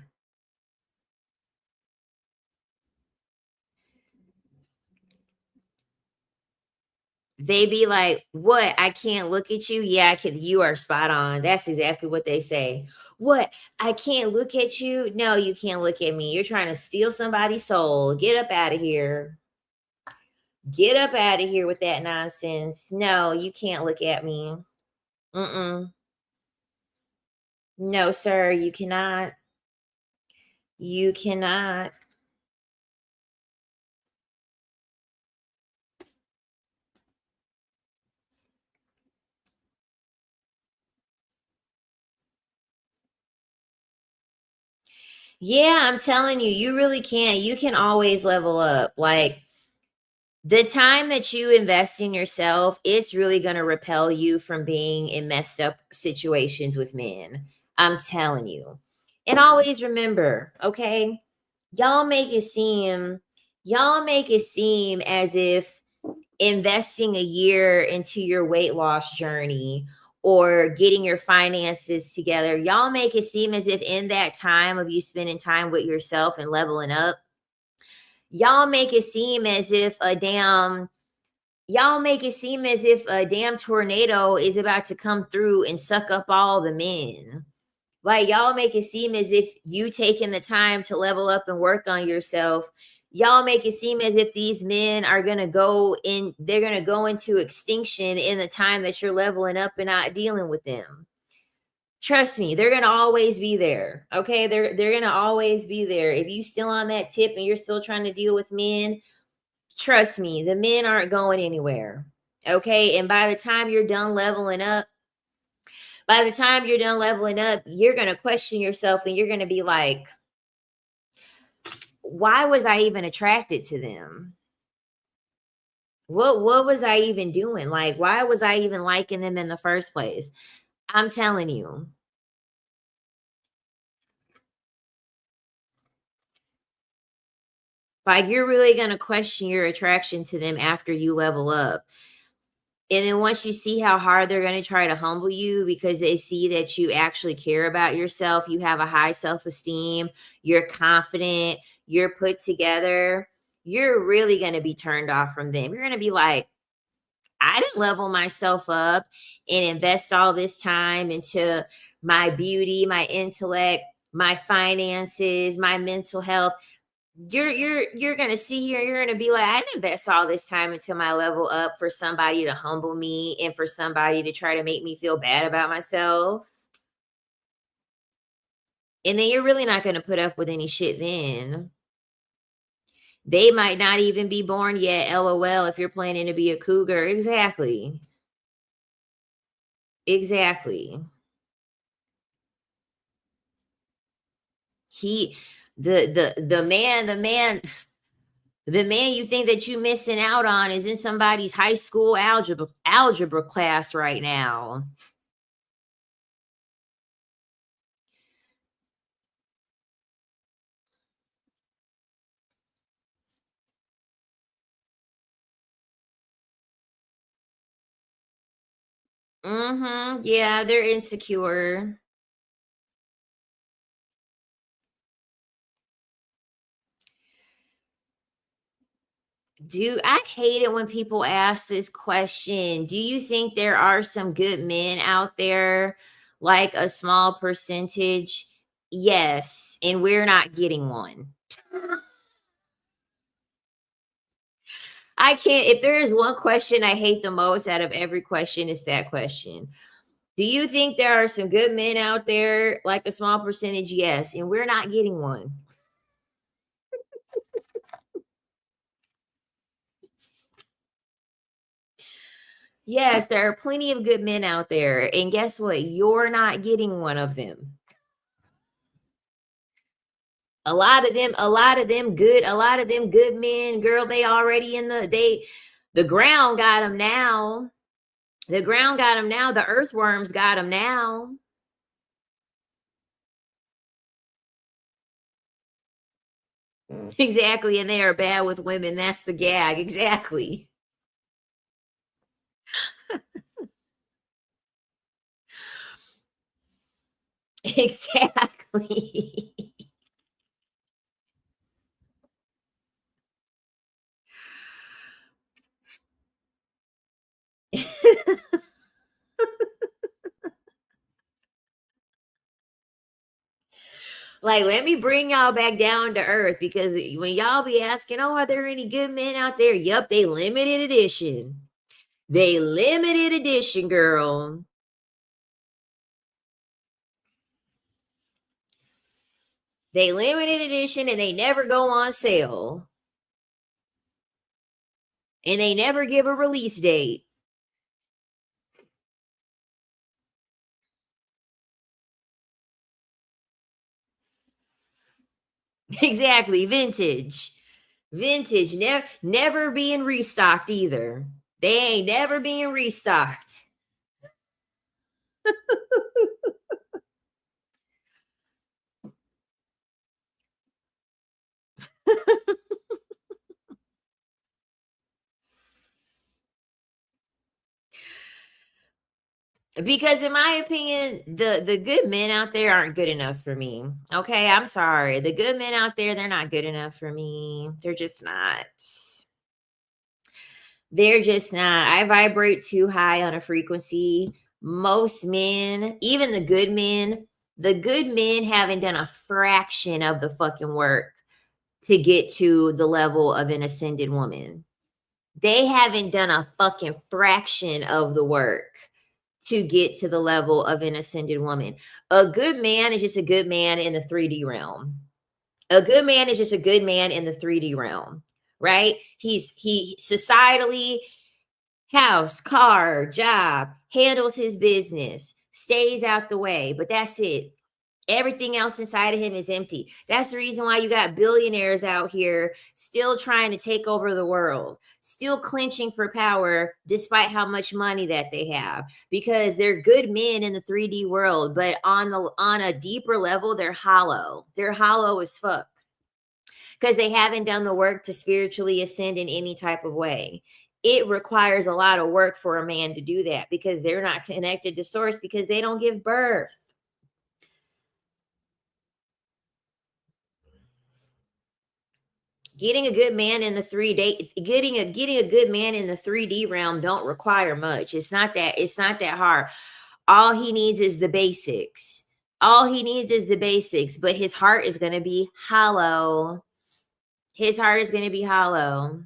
They be like, "What? I can't look at you?" Yeah, I can. You are spot on. That's exactly what they say. What? I can't look at you? No, you can't look at me. You're trying to steal somebody's soul. Get up out of here. Get up out of here with that nonsense. No, you can't look at me. Mm-mm. No, sir, you cannot. You cannot. Yeah, I'm telling you, you really can. You can always level up. Like the time that you invest in yourself, it's really going to repel you from being in messed up situations with men. I'm telling you. And always remember, okay? Y'all make it seem y'all make it seem as if investing a year into your weight loss journey or getting your finances together, y'all make it seem as if in that time of you spending time with yourself and leveling up, y'all make it seem as if a damn y'all make it seem as if a damn tornado is about to come through and suck up all the men. Like y'all make it seem as if you taking the time to level up and work on yourself. Y'all make it seem as if these men are gonna they're gonna go into extinction in the time that you're leveling up and not dealing with them. Trust me, they're gonna always be there. Okay. They're gonna always be there. If you still on that tip and you're still trying to deal with men, trust me, the men aren't going anywhere. Okay. And by the time you're done leveling up, you're going to question yourself and you're going to be like, why was I even attracted to them? What was I even doing? Like, why was I even liking them in the first place? I'm telling you. Like, you're really going to question your attraction to them after you level up. And then once you see how hard they're going to try to humble you because they see that you actually care about yourself, you have a high self-esteem, you're confident, you're put together, you're really going to be turned off from them. You're going to be like, I didn't level myself up and invest all this time into my beauty, my intellect, my finances, my mental health. You're gonna see here, you're gonna be like, I didn't invest all this time into my level up for somebody to humble me and for somebody to try to make me feel bad about myself. And then you're really not gonna put up with any shit then. They might not even be born yet, LOL, if you're planning to be a cougar. Exactly. Exactly. He the man you think that you missing out on is in somebody's high school algebra class right now. Mhm. Yeah, they're insecure. I hate it when people ask this question. Do you think there are some good men out there, like a small percentage? Yes, and we're not getting one. I can't if there is one question I hate the most out of every question, it's that question. Do you think there are some good men out there, like a small percentage? Yes, and we're not getting one. Yes, there are plenty of good men out there, and guess what? You're not getting one of them. A lot of them men, girl, they already in the ground got them now. The ground got them now. The earthworms got them now. Exactly, and they are bad with women. That's the gag. Exactly. Exactly. Like, let me bring y'all back down to earth because when y'all be asking, oh, are there any good men out there? Yup, they limited edition. They limited edition, girl. They limited edition and they never go on sale. And they never give a release date. Exactly, vintage. Vintage, never being restocked either. They ain't never being restocked. Because in my opinion, the good men out there aren't good enough for me. Okay, I'm sorry. The good men out there, they're not good enough for me. They're just not. They're just not. I vibrate too high on a frequency. Most men, even the good men haven't done a fraction of the fucking work to get to the level of an ascended woman. They haven't done a fucking fraction of the work to get to the level of an ascended woman. A good man is just a good man in the 3D realm. A good man is just a good man in the 3D realm, right? He societally, house, car, job, handles his business, stays out the way, but that's it. Everything else inside of him is empty. That's the reason why you got billionaires out here still trying to take over the world, still clinching for power despite how much money that they have, because they're good men in the 3D world, but on a deeper level, they're hollow. They're hollow as fuck because they haven't done the work to spiritually ascend in any type of way. It requires a lot of work for a man to do that because they're not connected to source because they don't give birth. Getting a good man in the 3D, getting a good man in the 3D realm don't require much. It's not that hard. All he needs is the basics. All he needs is the basics, but his heart is going to be hollow. His heart is going to be hollow.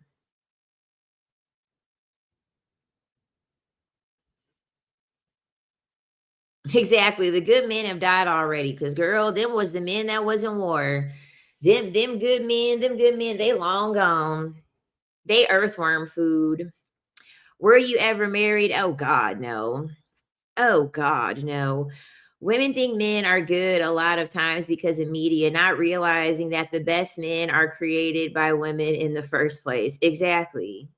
Exactly. The good men have died already because, girl, them was the men that was in war. Them good men, they long gone. They earthworm food. Were you ever married? Oh God, no. Oh God, no. Women think men are good a lot of times because of media, not realizing that the best men are created by women in the first place. Exactly.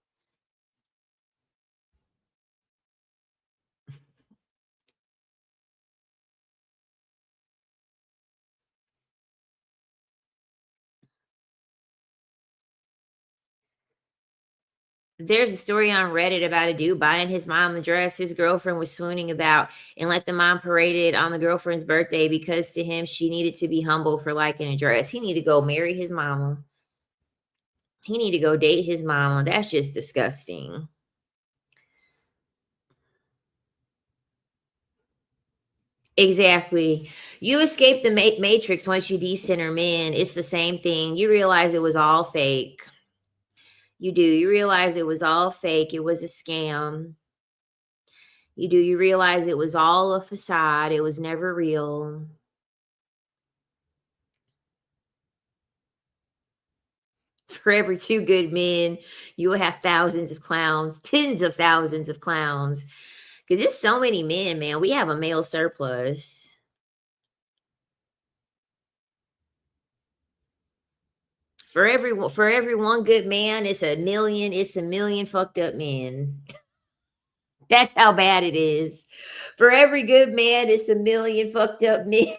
There's a story on Reddit about a dude buying his mom a dress his girlfriend was swooning about and let the mom parade it on the girlfriend's birthday because to him she needed to be humble for liking a dress. He need to go marry his mama. He need to go date his mama. That's just disgusting. Exactly. You escape the matrix once you decenter men. It's the same thing. You realize it was all fake. You do. You realize it was all fake. It was a scam. You do. You realize it was all a facade. It was never real. For every two good men, you will have thousands of clowns, tens of thousands of clowns. Because there's so many men, man. We have a male surplus. For every one good man, it's a million fucked up men. That's how bad it is. For every good man, it's a million fucked up men.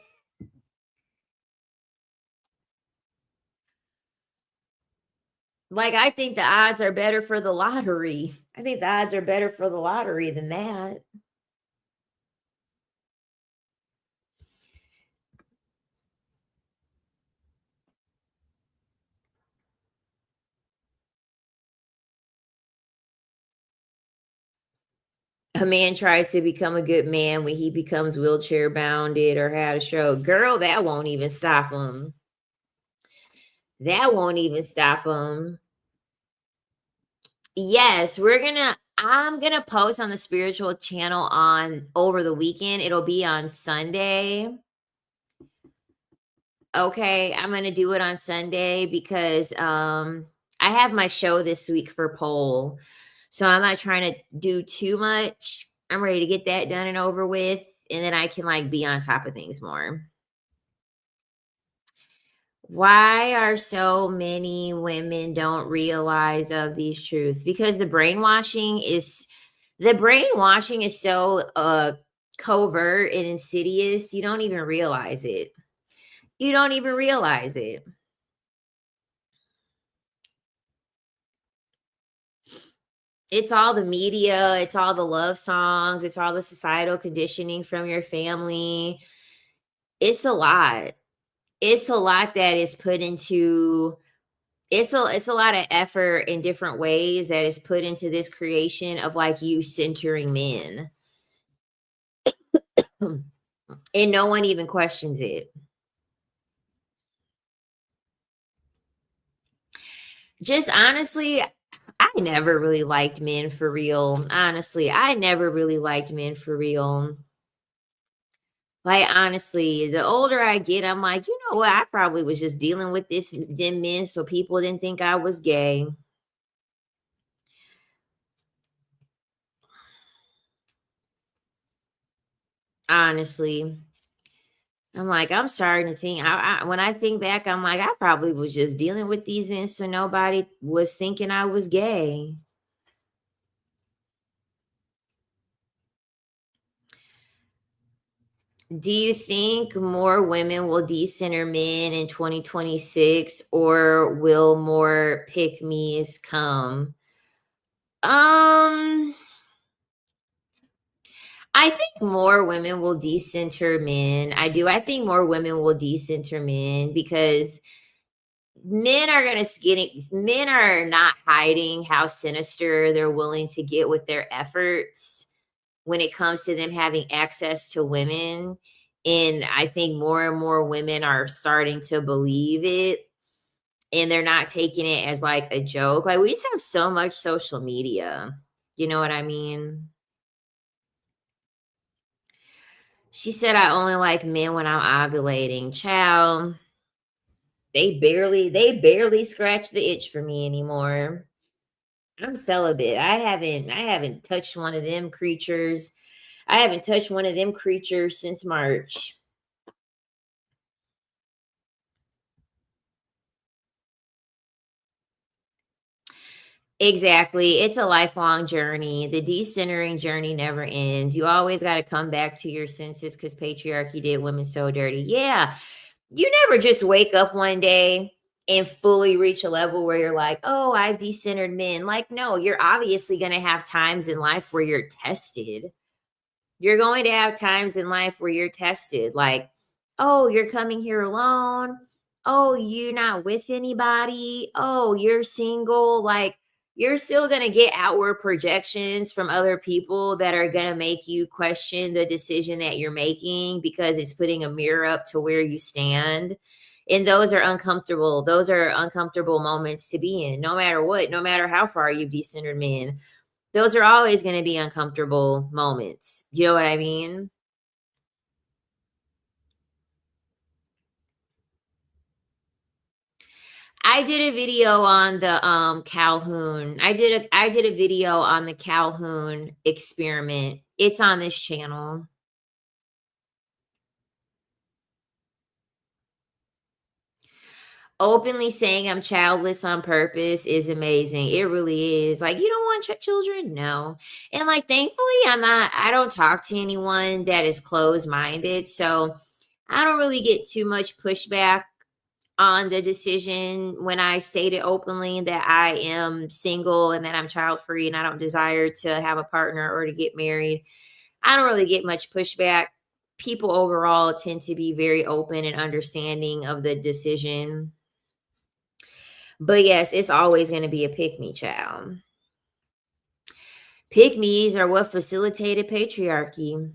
Like, I think the odds are better for the lottery. I think the odds are better for the lottery than that. A man tries to become a good man when he becomes wheelchair bounded or had a stroke. Girl, that won't even stop him. That won't even stop him. Yes, I'm gonna post on the spiritual channel on over the weekend. It'll be on Sunday. Okay, I'm gonna do it on Sunday because I have my show this week for pole. So I'm not trying to do too much. I'm ready to get that done and over with, and then I can like be on top of things more. Why are so many women don't realize of these truths? Because the brainwashing is so covert and insidious, you don't even realize it. You don't even realize it. It's all the media, it's all the love songs, it's all the societal conditioning from your family. It's a lot. It's a lot that is put into it's a lot of effort in different ways that is put into this creation of like you centering men. And no one even questions it. Just honestly, I never really liked men for real. Honestly, I never really liked men for real. Like honestly, the older I get, I'm like, you know what? I probably was just dealing with this them men so people didn't think I was gay. Honestly. I'm like, I'm starting to think when I think back, I'm like, I probably was just dealing with these men so nobody was thinking I was gay. Do you think more women will decenter men in 2026 or will more pick me's come? Um, I think more women will decenter men. I do. I think more women will decenter men because men are not hiding how sinister they're willing to get with their efforts when it comes to them having access to women. And I think more and more women are starting to believe it and they're not taking it as like a joke. Like we just have so much social media. You know what I mean? She said I only like men when I'm ovulating. Child, they barely scratch the itch for me anymore. I'm celibate. I haven't touched one of them creatures. I haven't touched one of them creatures since March. Exactly. It's a lifelong journey. The decentering journey never ends. You always got to come back to your senses because patriarchy did women so dirty. Yeah. You never just wake up one day and fully reach a level where you're like, oh, I've decentered men. Like, no, you're obviously going to have times in life where you're tested. You're going to have times in life where you're tested. Like, oh, you're coming here alone. Oh, you're not with anybody. Oh, you're single. Like, you're still going to get outward projections from other people that are going to make you question the decision that you're making because it's putting a mirror up to where you stand. And those are uncomfortable. Those are uncomfortable moments to be in, no matter what, no matter how far you've decentered men. Those are always gonna be uncomfortable moments. You know what I mean? I did a video on the, Calhoun. I did a video on the Calhoun experiment. It's on this channel. Openly saying I'm childless on purpose is amazing. It really is. Like, you don't want children? No. And, like, thankfully, I don't talk to anyone that is closed-minded, so I don't really get too much pushback on the decision when I stated openly that I am single and that I'm child free and I don't desire to have a partner or to get married. I don't really get much pushback. People overall tend to be very open and understanding of the decision. But yes, it's always going to be a pick me child. Pick me's are what facilitated patriarchy.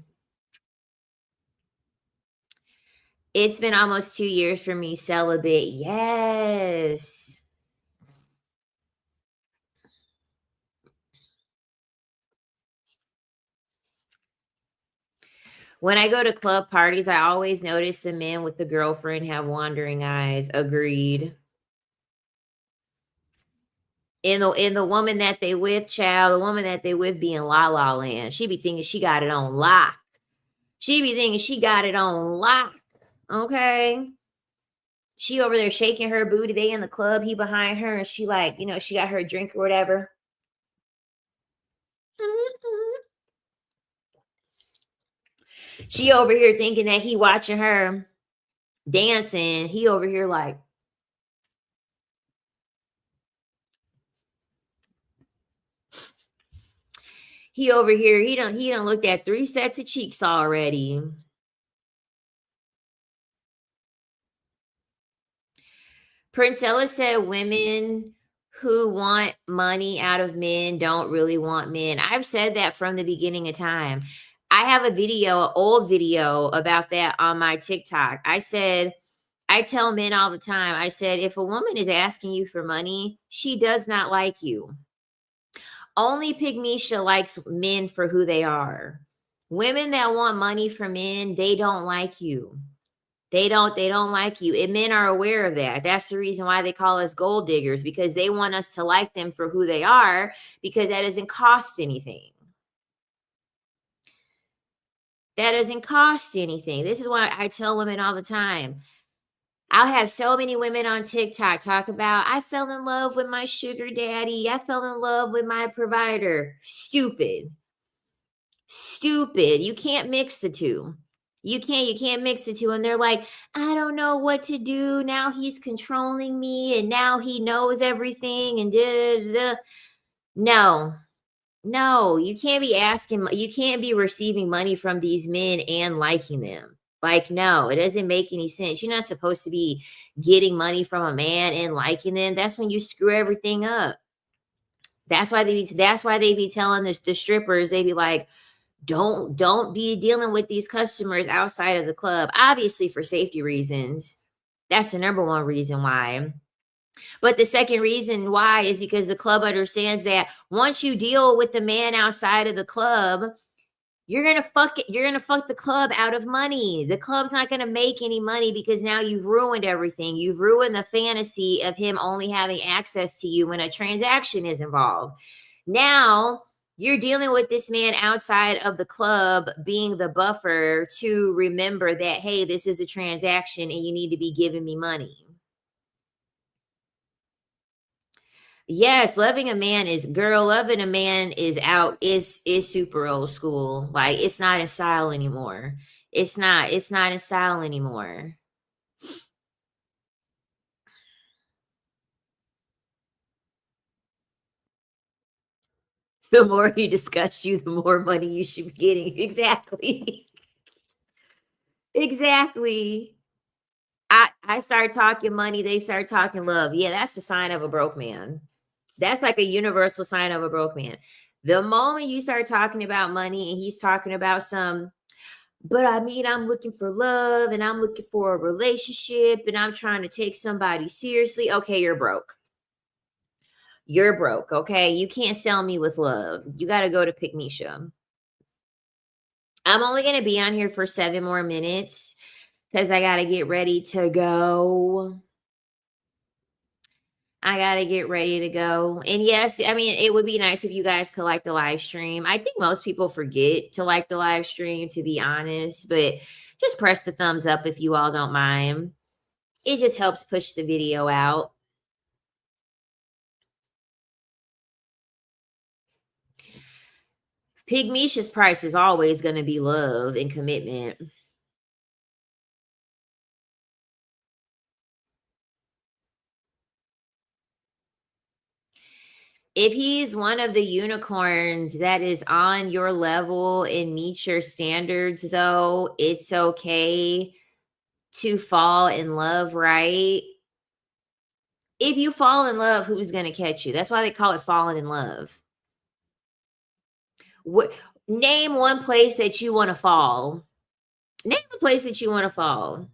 It's been almost 2 years for me celibate. Yes. When I go to club parties, I always notice the men with the girlfriend have wandering eyes. Agreed. And the woman that they with, child, the woman that they with be in La La Land. She be thinking she got it on lock. She be thinking she got it on lock. Okay. She over there shaking her booty. They in the club, he behind her, and she like, she got her drink or whatever. She over here thinking that he watching her dancing. He over here like, he over here, he done looked at 3 sets of cheeks already. Princella said women who want money out of men don't really want men. I've said that from the beginning of time. I have a video, an old video about that on my TikTok. I said, I tell men all the time, I said, if a woman is asking you for money, she does not like you. Only Pygmisha likes men for who they are. Women that want money from men, they don't like you. They don't like you. And men are aware of that. That's the reason why they call us gold diggers, because they want us to like them for who they are, because that doesn't cost anything. That doesn't cost anything. This is why I tell women all the time. I'll have so many women on TikTok talk about, I fell in love with my sugar daddy. I fell in love with my provider. Stupid. Stupid. You can't mix the two. You can't mix the two. And they're like, I don't know what to do. Now he's controlling me and now he knows everything and da, da, da. No, you can't be asking, you can't be receiving money from these men and liking them. Like, no, it doesn't make any sense. You're not supposed to be getting money from a man and liking them. That's when you screw everything up. That's why they be telling the strippers, they be like, don't be dealing with these customers outside of the club, obviously for safety reasons. That's the number one reason why. But the second reason why is because the club understands that once you deal with the man outside of the club, you're gonna fuck the club out of money. The club's not gonna make any money because now you've ruined everything. You've ruined the fantasy of him only having access to you when a transaction is involved. Now you're dealing with this man outside of the club being the buffer to remember that, hey, this is a transaction and you need to be giving me money. Yes, loving a man is loving a man is super old school. Like, it's not in style anymore. It's not in style anymore. The more he discuss you, the more money you should be getting. Exactly. Exactly. I start talking money, they start talking love. Yeah, that's the sign of a broke man. That's like a universal sign of a broke man. The moment you start talking about money and he's talking about but I mean, I'm looking for love and I'm looking for a relationship and I'm trying to take somebody seriously. Okay, you're broke. You're broke. Okay. You can't sell me with love. You got to go to Pygmisha. I'm only going to be on here for 7 more minutes because I got to get ready to go. I got to get ready to go. And yes, I mean, it would be nice if you guys could like the live stream. I think most people forget to like the live stream, to be honest, but just press the thumbs up if you all don't mind. It just helps push the video out. Pygmisha's price is always going to be love and commitment. If he's one of the unicorns that is on your level and meets your standards, though, it's okay to fall in love, right? If you fall in love, who's going to catch you? That's why they call it falling in love. What, name one place that you want to fall. Name a place that you want to fall.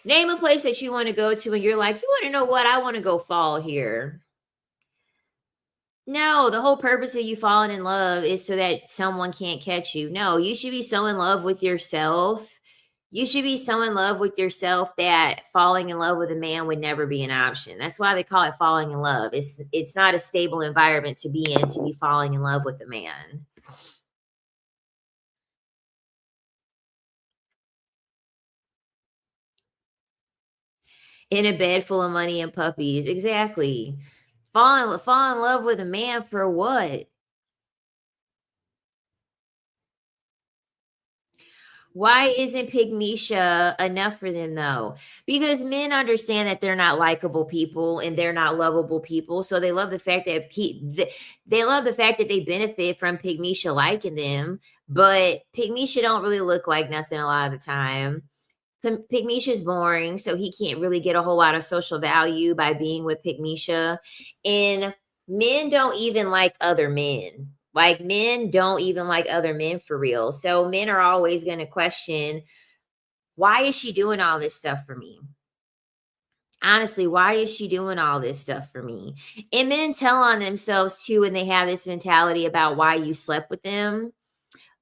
Name a place that you want to go to and you're like, you want to know what? I want to go fall here. No, the whole purpose of you falling in love is so that someone can't catch you. No, you should be so in love with yourself. You should be so in love with yourself that falling in love with a man would never be an option. That's why they call it falling in love. It's not a stable environment to be in, to be falling in love with a man. in a bed full of money and puppies. Exactly. Fall in love with a man for what? Why isn't Pygmesia enough for them though? Because men understand that they're not likable people and they're not lovable people. So they love the fact that they love the fact that they benefit from Pygmesia liking them. But Pygmesia don't really look like nothing a lot of the time. Pygmesia's boring, so he can't really get a whole lot of social value by being with Pygmesia. And men don't even like other men. Like men don't even like other men for real. So men are always going to question, why is she doing all this stuff for me? Honestly, why is she doing all this stuff for me? And men tell on themselves too when they have this mentality about why you slept with them.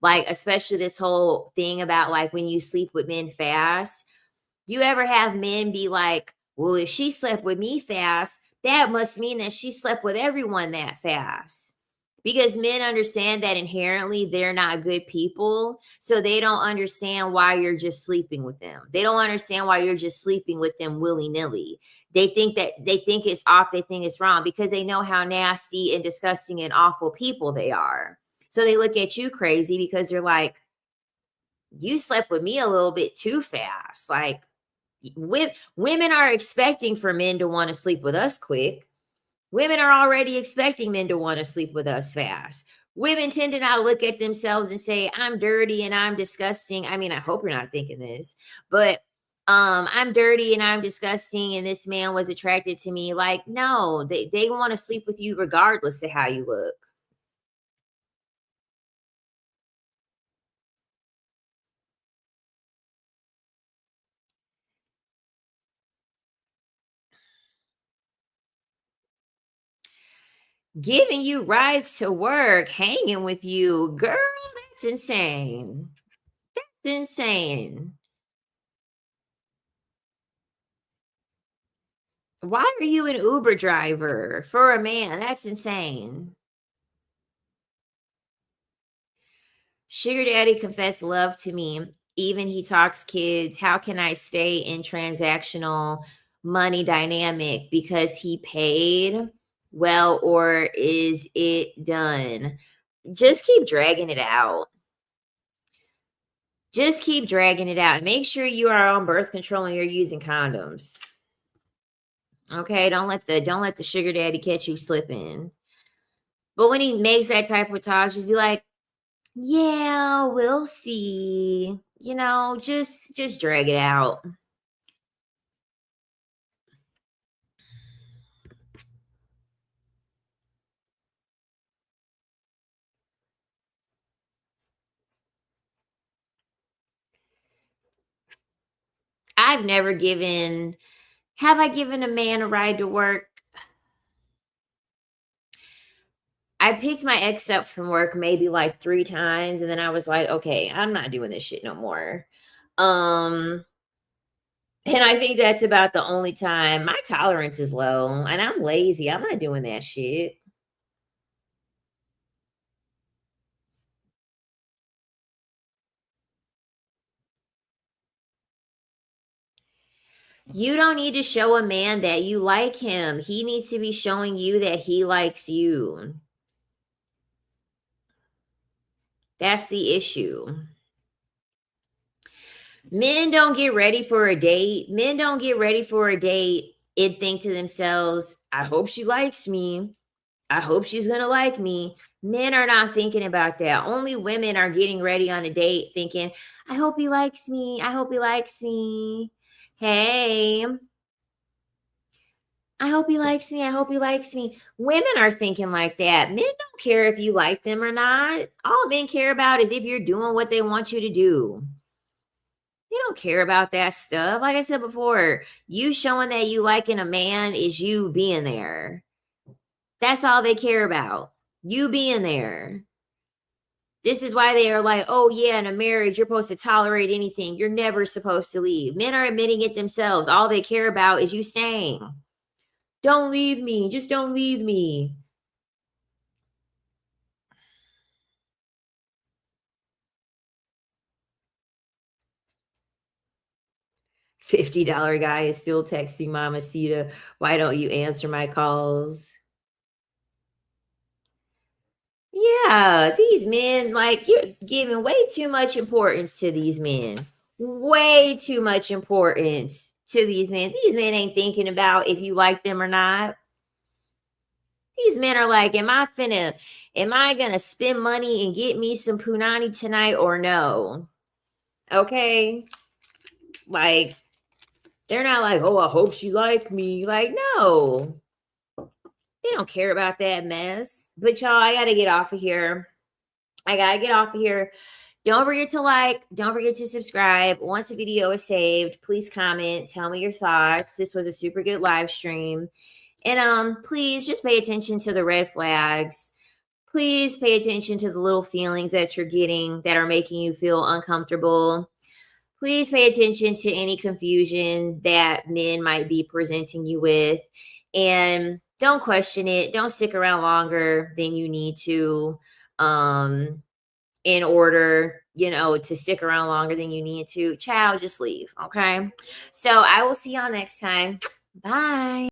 Like, especially this whole thing about like when you sleep with men fast. You ever have men be like, well, if she slept with me fast, that must mean that she slept with everyone that fast. Because men understand that inherently they're not good people. So they don't understand why you're just sleeping with them. They don't understand why you're just sleeping with them willy nilly. They think it's off, they think it's wrong because they know how nasty and disgusting and awful people they are. So they look at you crazy because they're like, you slept with me a little bit too fast. Like, women are expecting for men to want to sleep with us quick. Women are already expecting men to want to sleep with us fast. Women tend to not look at themselves and say, I'm dirty and I'm disgusting. I mean, I hope you're not thinking this, but I'm dirty and I'm disgusting and this man was attracted to me. Like, no, they want to sleep with you regardless of how you look. Giving you rides to work, hanging with you, girl, that's insane. That's insane. Why are you an Uber driver for a man? That's insane. Sugar daddy confessed love to me. Even he talks kids. How can I stay in transactional money dynamic because he paid well, or is it done? Just keep dragging it out. Just keep dragging it out. Make sure you are on birth control and you're using condoms. Okay, don't let the sugar daddy catch you slipping. But when he makes that type of talk, just be like, yeah, we'll see. Just drag it out. I've never given have I given a man a ride to work? I picked my ex up from work maybe like 3 times, and then I was like, "Okay, I'm not doing this shit no more." Um, and I think that's about the only time. My tolerance is low, and I'm lazy. I'm not doing that shit. You don't need to show a man that you like him. He needs to be showing you that he likes you. That's the issue. Men don't get ready for a date. Men don't get ready for a date and think to themselves, I hope she likes me. I hope she's going to like me. Men are not thinking about that. Only women are getting ready on a date thinking, I hope he likes me. I hope he likes me. Hey, I hope he likes me. I hope he likes me. Women are thinking like that. Men don't care if you like them or not. All men care about is if you're doing what they want you to do. They don't care about that stuff. Like I said before, you showing that you liking a man is you being there. That's all they care about. You being there. This is why they are like, oh, yeah, in a marriage, you're supposed to tolerate anything. You're never supposed to leave. Men are admitting it themselves. All they care about is you staying. Don't leave me. Just don't leave me. $50 guy is still texting Mama Sita. Why don't you answer my calls? Yeah, these men, like, you're giving way too much importance to these men. Way too much importance to these men. These men ain't thinking about if you like them or not. These men are like, am I gonna spend money and get me some punani tonight or no? Okay. Like, they're not like, oh, I hope she like me. Like, no, they don't care about that mess. But y'all, I gotta get off of here. I gotta get off of here. Don't forget to like, don't forget to subscribe. Once the video is saved, please comment, tell me your thoughts. This was a super good live stream. And please just pay attention to the red flags. Please pay attention to the little feelings that you're getting that are making you feel uncomfortable. Please pay attention to any confusion that men might be presenting you with. And don't question it. Don't stick around longer than you need to. In order, to stick around longer than you need to. Ciao, just leave. Okay. So I will see y'all next time. Bye.